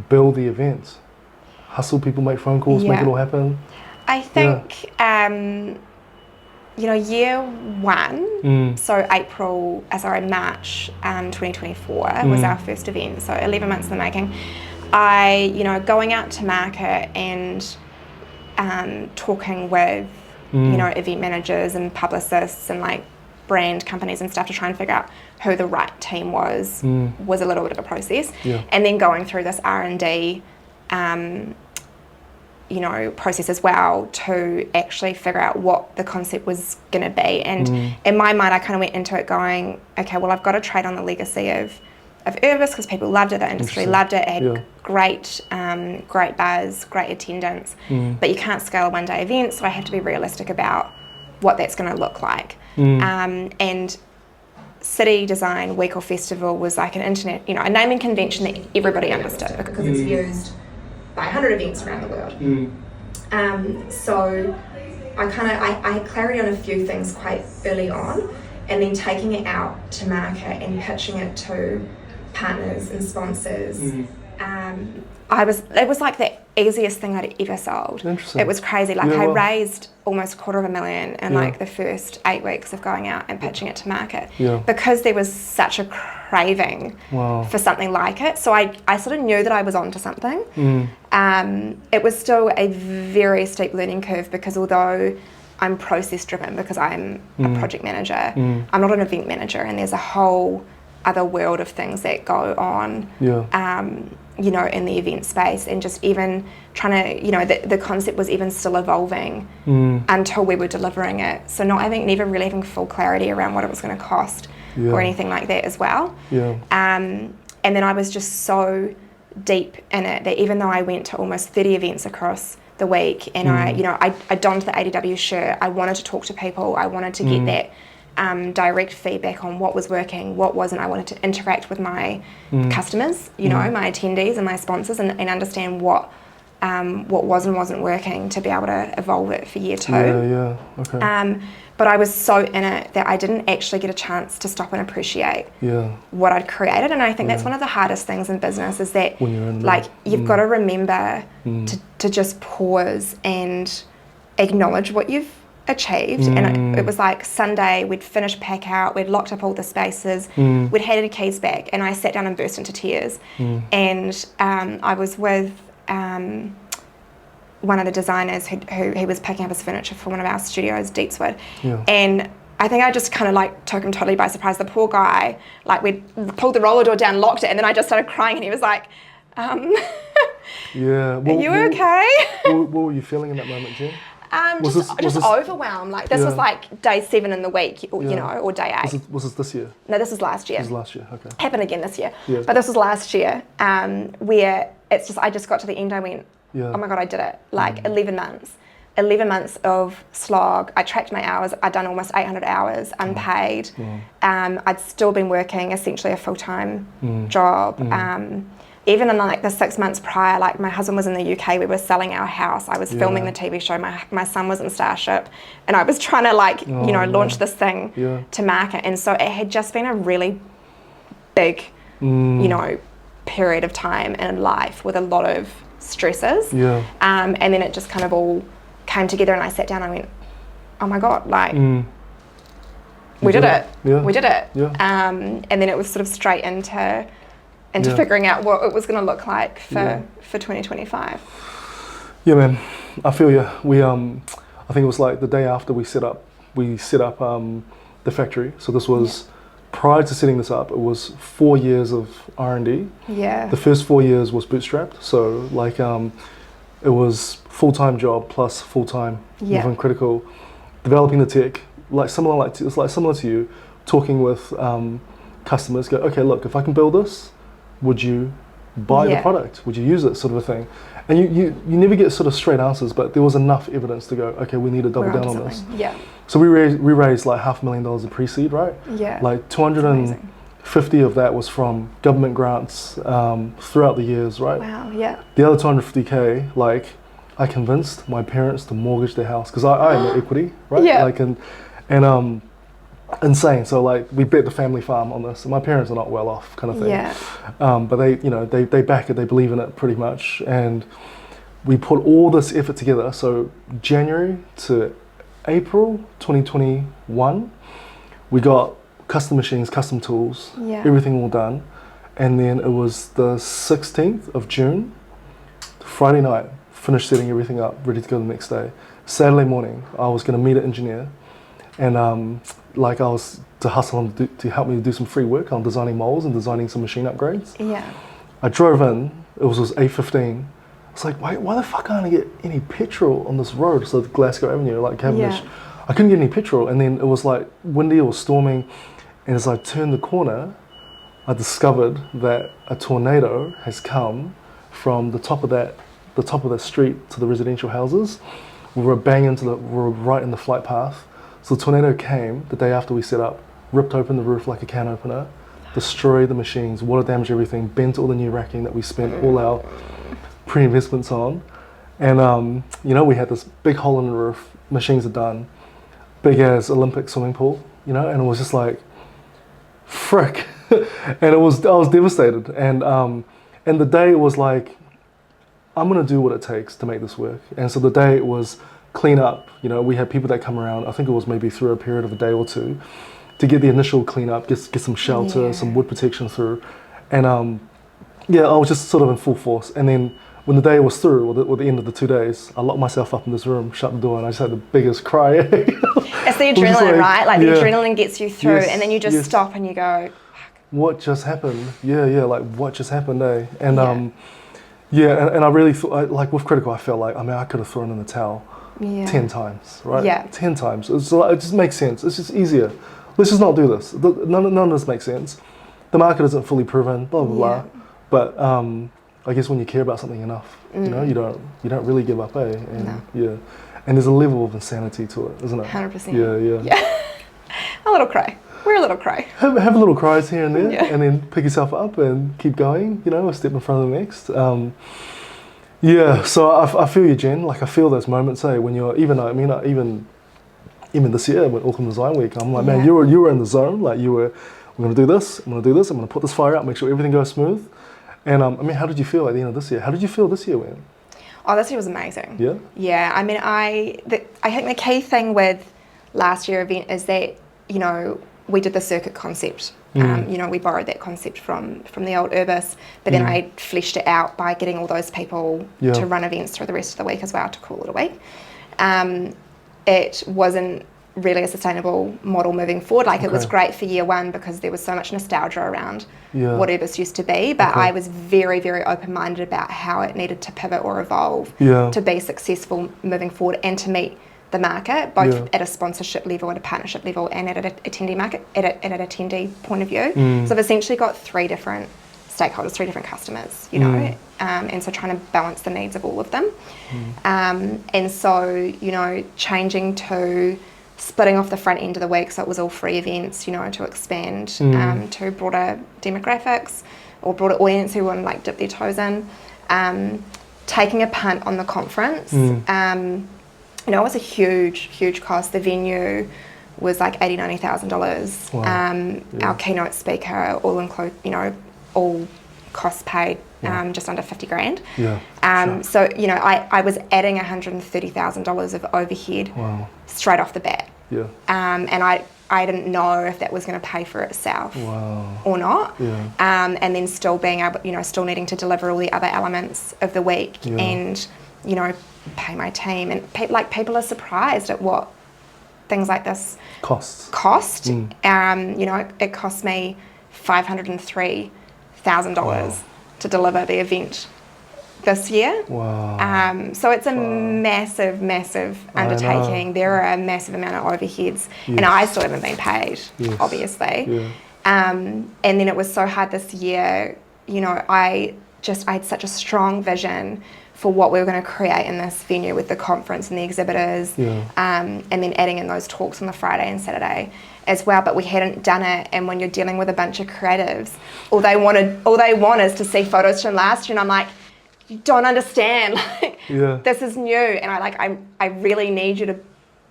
Speaker 1: build the event? Hustle people, make phone calls, make it all happen?
Speaker 3: I think, you know, year one, so March 2024 was our first event, so 11 months in the making. You know, going out to market and talking with, you know, event managers and publicists and like brand companies and stuff to try and figure out who the right team was a little bit of a process. And then going through this R&D you know, process as well to actually figure out what the concept was going to be. And in my mind, I kind of went into it going, okay, well, I've got to trade on the legacy of Urbis because people loved it, the industry loved it, it had great buzz, great attendance, but you can't scale a one-day event, so I have to be realistic about what that's going to look like. And City Design Week or Festival was like an internet, you know, a naming convention that everybody understood because it's used by 100 events around the world. So I had clarity on a few things quite early on, and then taking it out to market and pitching it to partners and sponsors. It was like the easiest thing I'd ever sold. It was crazy. Like I raised almost $250,000 in like the first 8 weeks of going out and pitching it to market because there was such a craving for something like it. So I sort of knew that I was onto something. It was still a very steep learning curve because although I'm process driven because I'm a project manager, I'm not an event manager, and there's a whole other world of things that go on you know, in the event space, and just even trying to, you know, the concept was even still evolving until we were delivering it. So never really having full clarity around what it was going to cost or anything like that as well. And then I was just so deep in it that even though I went to almost 30 events across the week, and I donned the ADW shirt, I wanted to talk to people, I wanted to get that direct feedback on what was working, what wasn't. I wanted to interact with my customers, my attendees and my sponsors, and understand what was and wasn't working to be able to evolve it for year 2.
Speaker 1: Okay.
Speaker 3: But I was so in it that I didn't actually get a chance to stop and appreciate what I'd created. And I think that's one of the hardest things in business, is that you've got to remember to just pause and acknowledge what you've achieved. And it was like Sunday, we'd finished pack out, we'd locked up all the spaces, we'd handed the keys back, and I sat down and burst into tears. And I was with one of the designers who he was packing up his furniture for one of our studios, Deepswood, and I think I just kind of like took him totally by surprise. The poor guy, like, we pulled the roller door down, locked it, and then I just started crying, and he was like, are you okay?
Speaker 1: What were you feeling in that moment, Jen?
Speaker 3: Just overwhelmed. Like, this was like day 7 in the week, or day 8.
Speaker 1: Was this year?
Speaker 3: No, this was last year.
Speaker 1: This was last year, okay.
Speaker 3: Happened again this year.
Speaker 1: Yeah.
Speaker 3: But this was last year, where it's just, I just got to the end, I went, oh my God, I did it. Like 11 months. 11 months of slog. I tracked my hours. I'd done almost 800 hours unpaid. I'd still been working essentially a full-time job. Even in like the 6 months prior, like my husband was in the UK, we were selling our house, I was filming the TV show, my son was in Starship, and I was trying to like, launch this thing to market. And so it had just been a really big, period of time in life with a lot of stresses. And then it just kind of all came together, and I sat down and I went, oh my God, like, we did it. We did it. And then it was sort of straight into figuring out what it was going to look like for 2025.
Speaker 1: Yeah, man, I feel you. We I think it was like the day after we set up the factory. So this was prior to setting this up. It was 4 years of R&D.
Speaker 3: Yeah.
Speaker 1: The first 4 years was bootstrapped. So like it was full-time job plus full-time moving critical, developing the tech. It's like similar to you, talking with customers. Go, okay, look, if I can build this, would you buy the product? Would you use it, sort of a thing? And you never get sort of straight answers, but there was enough evidence to go, okay, we need to double down on this.
Speaker 3: Yeah.
Speaker 1: So we raised like $500,000 of pre-seed, right?
Speaker 3: Yeah.
Speaker 1: Like 250 of that was from government grants throughout the years, right?
Speaker 3: Wow. Yeah.
Speaker 1: The other 250K, like, I convinced my parents to mortgage their house because I am equity, right?
Speaker 3: Yeah.
Speaker 1: Like and insane. So like we bet the family farm on this, and my parents are not well off, kind of thing.
Speaker 3: Yeah.
Speaker 1: But they back it, they believe in it pretty much, and we put all this effort together. So January to April 2021, we got custom machines, custom tools, everything all done, and then it was the 16th of June, Friday night, finished setting everything up, ready to go the next day. Saturday morning, I was going to meet an engineer, and like I was to hustle him to help me do some free work on designing molds and designing some machine upgrades.
Speaker 3: Yeah.
Speaker 1: I drove in, it was 8:15. It's like, why the fuck can't I get any petrol on this road? So Glasgow Avenue, like Cavendish. I couldn't get any petrol, and then it was like windy, it was storming, and as I turned the corner, I discovered that a tornado has come from the top of that street to the residential houses. We were right in the flight path. So the tornado came the day after we set up, ripped open the roof like a can opener, destroyed the machines, water damaged everything, bent all the new racking that we spent all our pre-investments on. And we had this big hole in the roof, machines are done, big as Olympic swimming pool, and it was just like, frick. And I was devastated. And the day it was like, I'm gonna do what it takes to make this work. And so the day it was clean up, we had people that come around, I think it was maybe through a period of a day or two, to get the initial clean up, get some shelter, some wood protection through. And I was just sort of in full force. And then when the day was through, or the end of the 2 days, I locked myself up in this room, shut the door, and I just had the biggest cry.
Speaker 3: It's the adrenaline, right? Like the adrenaline gets you through, and then you just stop and you go, fuck.
Speaker 1: What just happened? Like what just happened, eh? And and I really thought, like with Critical, I felt like, I could have thrown in the towel 10 times, right? Yeah. 10 times. It just makes sense. It's just easier. Let's just not do this. None of this makes sense. the market isn't fully proven, blah blah blah. But I guess when you care about something enough, you know, you don't really give up, eh? And yeah, and there's a level of insanity to it, isn't it?
Speaker 3: 100%. Yeah. A little cry. We're a little cry.
Speaker 1: Have a little cries here and there, and then pick yourself up and keep going. You know, a step in front of the next. Yeah, so I feel you, Jen. Like I feel those moments, when you're even this year with Auckland Design Week, I'm like, man, you were in the zone. Like we're gonna do this. I'm gonna put this fire out, make sure everything goes smooth. And I mean, how did you feel at the end of this year? How did you feel this year, Wen?
Speaker 3: Oh, this year was amazing.
Speaker 1: Yeah.
Speaker 3: Yeah. I mean, I think the key thing with last year's event is that, you know, we did the circuit concept. You know, we borrowed that concept from the old Urbis, but then I fleshed it out by getting all those people to run events through the rest of the week as well, to call it a week. It wasn't really a sustainable model moving forward. Like it was great for year one because there was so much nostalgia around what Urbis used to be, but I was very, very open-minded about how it needed to pivot or evolve to be successful moving forward and to meet the market, both at a sponsorship level, at a partnership level, and at an attendee market, at an attendee point of view. So I've essentially got 3 different stakeholders, 3 different customers, you know, and so trying to balance the needs of all of them. And so, you know, changing to splitting off the front end of the week, so it was all free events, you know, to expand to broader demographics or broader audience who want to like dip their toes in. Taking a punt on the conference. You know, it was a huge cost. The venue was like $80,000-$90,000. Wow. Our keynote speaker, all costs paid, just under $50,000. Yeah. So, you know, I was adding $130,000 of overhead straight off the bat. Yeah. And I didn't know if that was going to pay for itself or not. Yeah. And then still being able, you know, still needing to deliver all the other elements of the week and, you know, pay my team. And people are surprised at what things like this cost. You know, it cost me $503,000 to deliver the event this year. So it's a massive undertaking. There are a massive amount of overheads, and I still haven't been paid, obviously. And then it was so hard this year. You know, I had such a strong vision for what we were going to create in this venue with the conference and the exhibitors, and then adding in those talks on the Friday and Saturday as well, but we hadn't done it. And when you're dealing with a bunch of creatives, all they want is to see photos from last year, and I'm like, you don't understand, like, this is new, and I really need you to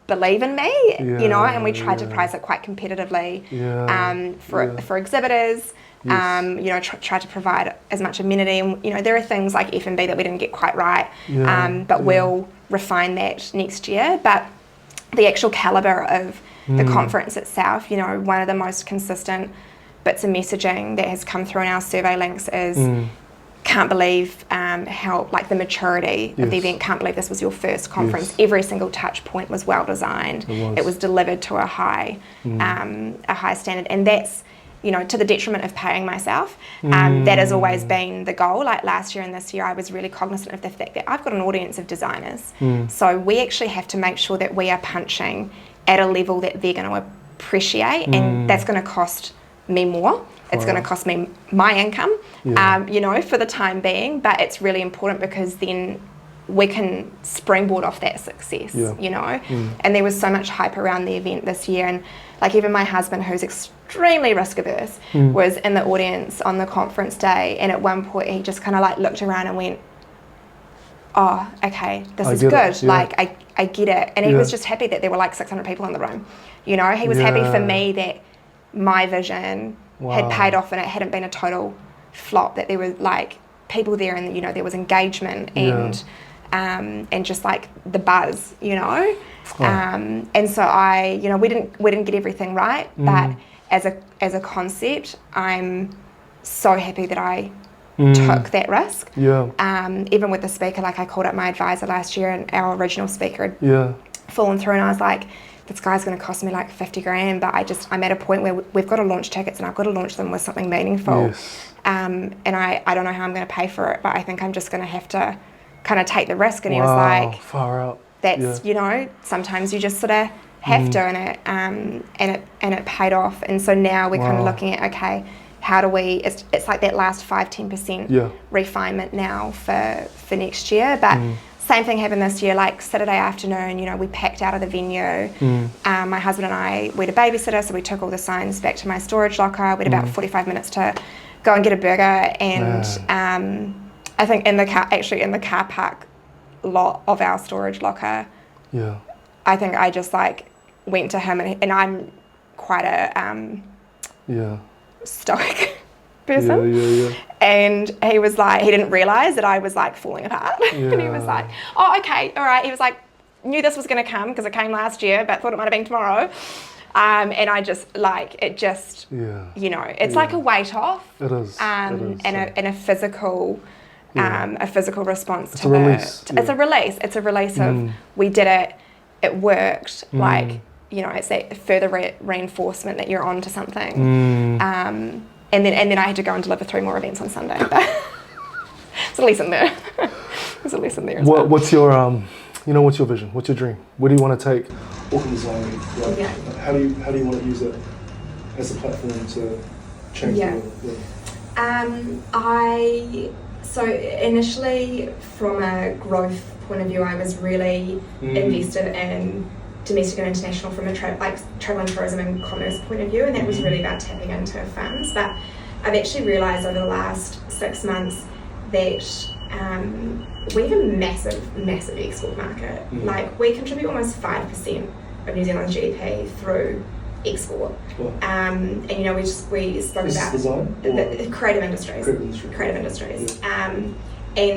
Speaker 3: believe in me, you know. And we tried to price it quite competitively for exhibitors. You know, try to provide as much amenity, and you know, there are things like F&B that we didn't get quite right, but we'll refine that next year. But the actual caliber of the conference itself, you know, one of the most consistent bits of messaging that has come through in our survey links is can't believe how, like, the maturity of the event. Can't believe this was your first conference. Every single touch point was well designed. It was delivered to a high standard, and that's, you know, to the detriment of paying myself. That has always been the goal. Like last year and this year, I was really cognizant of the fact that I've got an audience of designers. So we actually have to make sure that we are punching at a level that they're going to appreciate, and that's going to cost me more. It's going to cost me my income, you know, for the time being, but it's really important because then we can springboard off that success, you know. And there was so much hype around the event this year, and like even my husband, who's extremely risk averse, was in the audience on the conference day, and at one point he just kind of like looked around and went, oh, okay, this is good. Like I get it. And he was just happy that there were like 600 people in the room, you know. He was happy for me that my vision had paid off and it hadn't been a total flop, that there were like people there, and you know, there was engagement and just like the buzz, you know. And so you know, we didn't get everything right, but as a concept, I'm so happy that I took that risk. Even with the speaker, like I called up my advisor last year, and our original speaker had fallen through, and I was like, this guy's going to cost me like $50,000, but I'm at a point where we've got to launch tickets, and I've got to launch them with something meaningful. And I don't know how I'm going to pay for it, but I think I'm just going to have to kind of take the risk. And he was like,
Speaker 1: far out.
Speaker 3: That's, you know, sometimes you just sort of have to, and it paid off. And so now we're kind of looking at, okay, how do we, it's like that last 5-10% refinement now for next year. But same thing happened this year, like Saturday afternoon, you know, we packed out of the venue. My husband and I, we had a babysitter, so we took all the signs back to my storage locker. We had about 45 minutes to go and get a burger, and I think in the car park lot of our storage locker, I think I just like went to him, and I'm quite a stoic person, and he was like, he didn't realise that I was like falling apart, and he was like, oh, okay, all right. He was like, knew this was going to come because it came last year, but thought it might have been tomorrow. And I just like it, just you know, it's like a weight off.
Speaker 1: It is.
Speaker 3: And a physical, a physical response
Speaker 1: it's
Speaker 3: to
Speaker 1: a release.
Speaker 3: It's a release. It's a release of we did it. It worked. Like, you know, it's that further reinforcement that you're on to something. And then I had to go and deliver 3 more events on Sunday. It's a lesson there. There's a lesson there as well.
Speaker 1: What's your you know, what's your vision? What's your dream? Where do you want to take Auckland Design? Like, how do you want to use it as a platform to change the world?
Speaker 2: So initially, from a growth point of view, I was really invested in domestic and international from a travel and tourism and commerce point of view, and that was really about tapping into funds. But I've actually realised over the last 6 months that we have a massive export market. Like, we contribute almost 5% of New Zealand's GDP through export. And you know, we spoke about the creative industries. And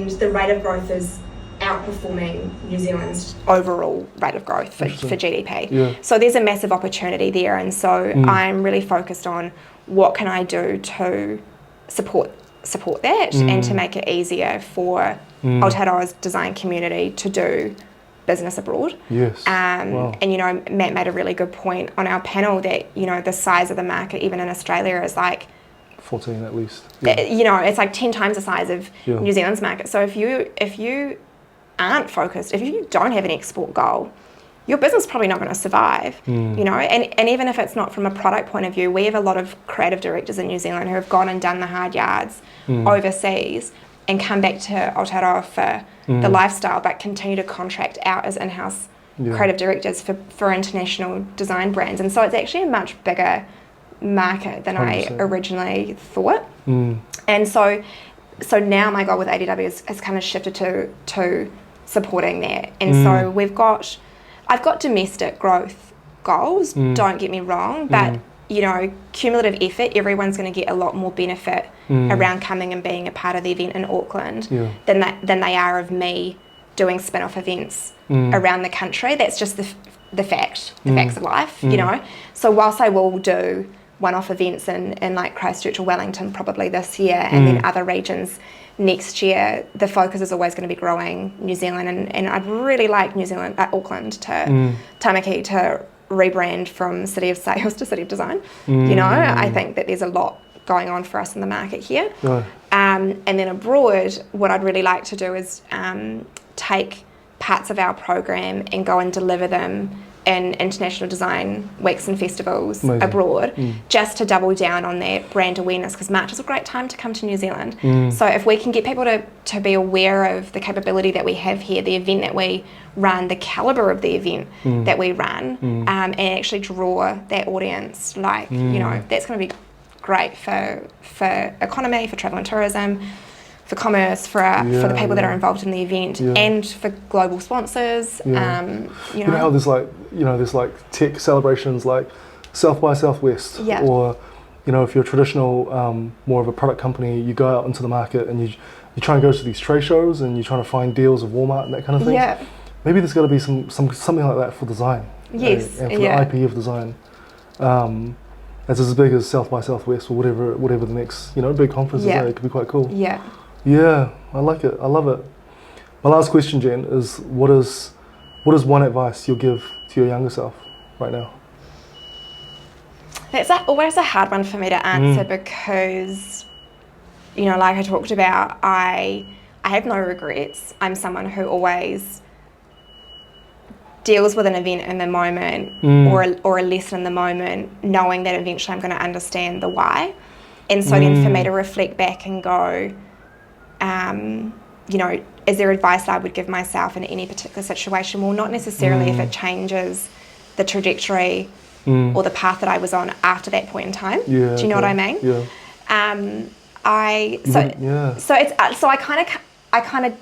Speaker 2: the rate of growth is outperforming New Zealand's overall rate of growth for GDP. So there's a massive opportunity there, and so I'm really focused on what can I do to support that and to make it easier for Aotearoa's design community to do business abroad. And you know, Matt made a really good point on our panel that, you know, the size of the market even in Australia is like
Speaker 1: 14 at least.
Speaker 3: You know, it's like 10 times the size of New Zealand's market. So if you aren't focused, if you don't have an export goal, your business is probably not going to survive, you know, and even if it's not from a product point of view, we have a lot of creative directors in New Zealand who have gone and done the hard yards overseas and come back to Aotearoa for the lifestyle, but continue to contract out as in-house creative directors for international design brands. And so it's actually a much bigger market than 100%. I originally thought. And so now my goal with ADW has kind of shifted to supporting that. And so I've got domestic growth goals, don't get me wrong, but you know, cumulative effort, everyone's going to get a lot more benefit around coming and being a part of the event in Auckland than they are of me doing spin-off events around the country. That's just the facts of life, you know. So whilst I will do one-off events in like Christchurch or Wellington probably this year, and then other regions next year, the focus is always going to be growing New Zealand, and I'd really like Auckland to Tamaki to rebrand from City of Sales to City of Design. You know, I think that there's a lot going on for us in the market here. And then abroad, what I'd really like to do is take parts of our program and go and deliver them in international design weeks and festivals abroad, just to double down on that brand awareness, because March is a great time to come to New Zealand. So if we can get people to be aware of the capability that we have here, the event that we run, the calibre of the event that we run, and actually draw that audience, like, you know, that's going to be great for economy, for travel and tourism, for commerce, for the people that are involved in the event, and for global sponsors. You know
Speaker 1: how there's like tech celebrations like South by Southwest, or you know, if you're a traditional more of a product company, you go out into the market and you try and go to these trade shows and you're trying to find deals of Walmart and that kind of thing. Maybe there's got to be something like that for design. And for the IP of design. As big as South by Southwest or whatever the next, you know, big conference is. It could be quite cool. Yeah, I like it. I love it. My last question, Jen, is what is one advice you'll give to your younger self right now?
Speaker 3: It's always a hard one for me to answer because, you know, like I talked about, I have no regrets. I'm someone who always deals with an event in the moment or a lesson in the moment, knowing that eventually I'm going to understand the why. And so then for me to reflect back and go, you know, is there advice I would give myself in any particular situation? Well, not necessarily if it changes the trajectory or the path that I was on after that point in time.
Speaker 1: Yeah,
Speaker 3: do you know what I mean?
Speaker 1: Yeah.
Speaker 3: So I kind of,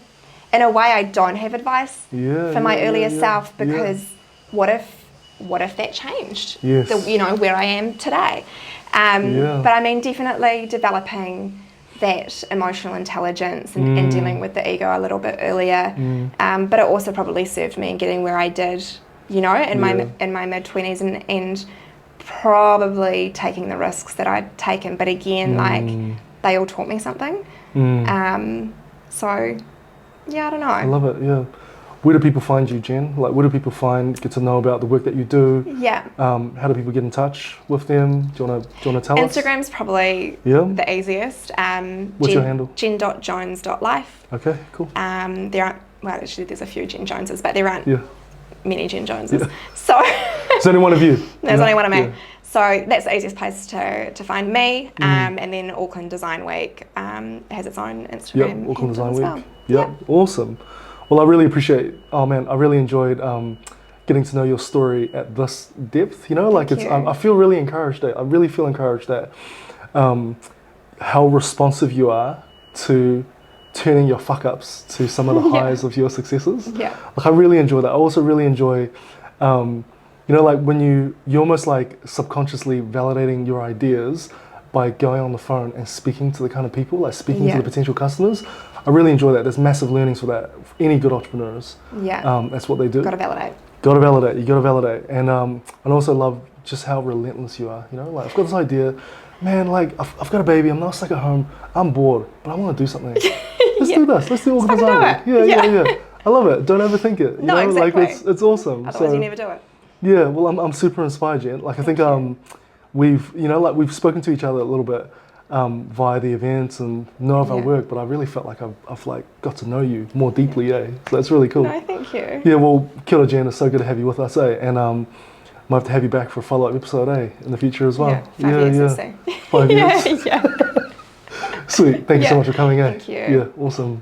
Speaker 3: in a way, I don't have advice for my earlier self, because what if that changed?
Speaker 1: Yes.
Speaker 3: You know, where I am today. But I mean, definitely developing that emotional intelligence and dealing with the ego a little bit earlier. But it also probably served me in getting where I did, you know, in my mid-20s, and probably taking the risks that I'd taken. But again, like, they all taught me something. So, yeah, I don't know.
Speaker 1: I love it, yeah. Where do people find you, Jen? Like, where do people get to know about the work that you do?
Speaker 3: Yeah.
Speaker 1: How do people get in touch with them? Do you want to tell us?
Speaker 3: Instagram's probably the easiest.
Speaker 1: What's your handle?
Speaker 3: jen.jones.life.
Speaker 1: Okay, cool.
Speaker 3: There aren't, well, actually there's a few Jen Joneses, but there aren't many Jen Joneses.
Speaker 1: Yeah.
Speaker 3: So
Speaker 1: there's only one of you.
Speaker 3: There's only one of me. Yeah. So that's the easiest place to find me. And then Auckland Design Week has its own Instagram.
Speaker 1: Yep, Auckland Design
Speaker 3: as
Speaker 1: Week.
Speaker 3: well.
Speaker 1: Yep, awesome. Well, I really appreciate, I really enjoyed getting to know your story at this depth, you know, like I feel really encouraged, I really feel encouraged that how responsive you are to turning your fuck ups to some of the highs of your successes. Yeah. Like, I really enjoy that. I also really enjoy, you know, like when you're almost like subconsciously validating your ideas by going on the phone and speaking to the kind of people, like speaking to the potential customers. I really enjoy that. There's massive learnings for that. Any good entrepreneurs, that's what they do.
Speaker 3: Got to validate.
Speaker 1: Got to validate. You got to validate. And also love just how relentless you are. You know, like, I've got this idea, man. Like, I've got a baby. I'm now stuck at home. I'm bored, but I want to do something. Let's do this. Let's do Auckland Design. Yeah. I love it. Don't overthink it. You know?
Speaker 3: Exactly.
Speaker 1: Like, it's awesome.
Speaker 3: Otherwise, you never do it.
Speaker 1: Yeah. Well, I'm super inspired, Jen. Like, I think we've spoken to each other a little bit via the events and know of our work, but I really felt like I've like got to know you more deeply, So that's really cool.
Speaker 3: No, thank you.
Speaker 1: Yeah, well, kia ora, Jen. It's so good to have you with us, And might have to have you back for a follow-up episode, in the future as well.
Speaker 3: Yeah, 5 years or so.
Speaker 1: 5 years.
Speaker 3: Yeah.
Speaker 1: Sweet. Thank you so much for coming,
Speaker 3: Thank you.
Speaker 1: Yeah, awesome.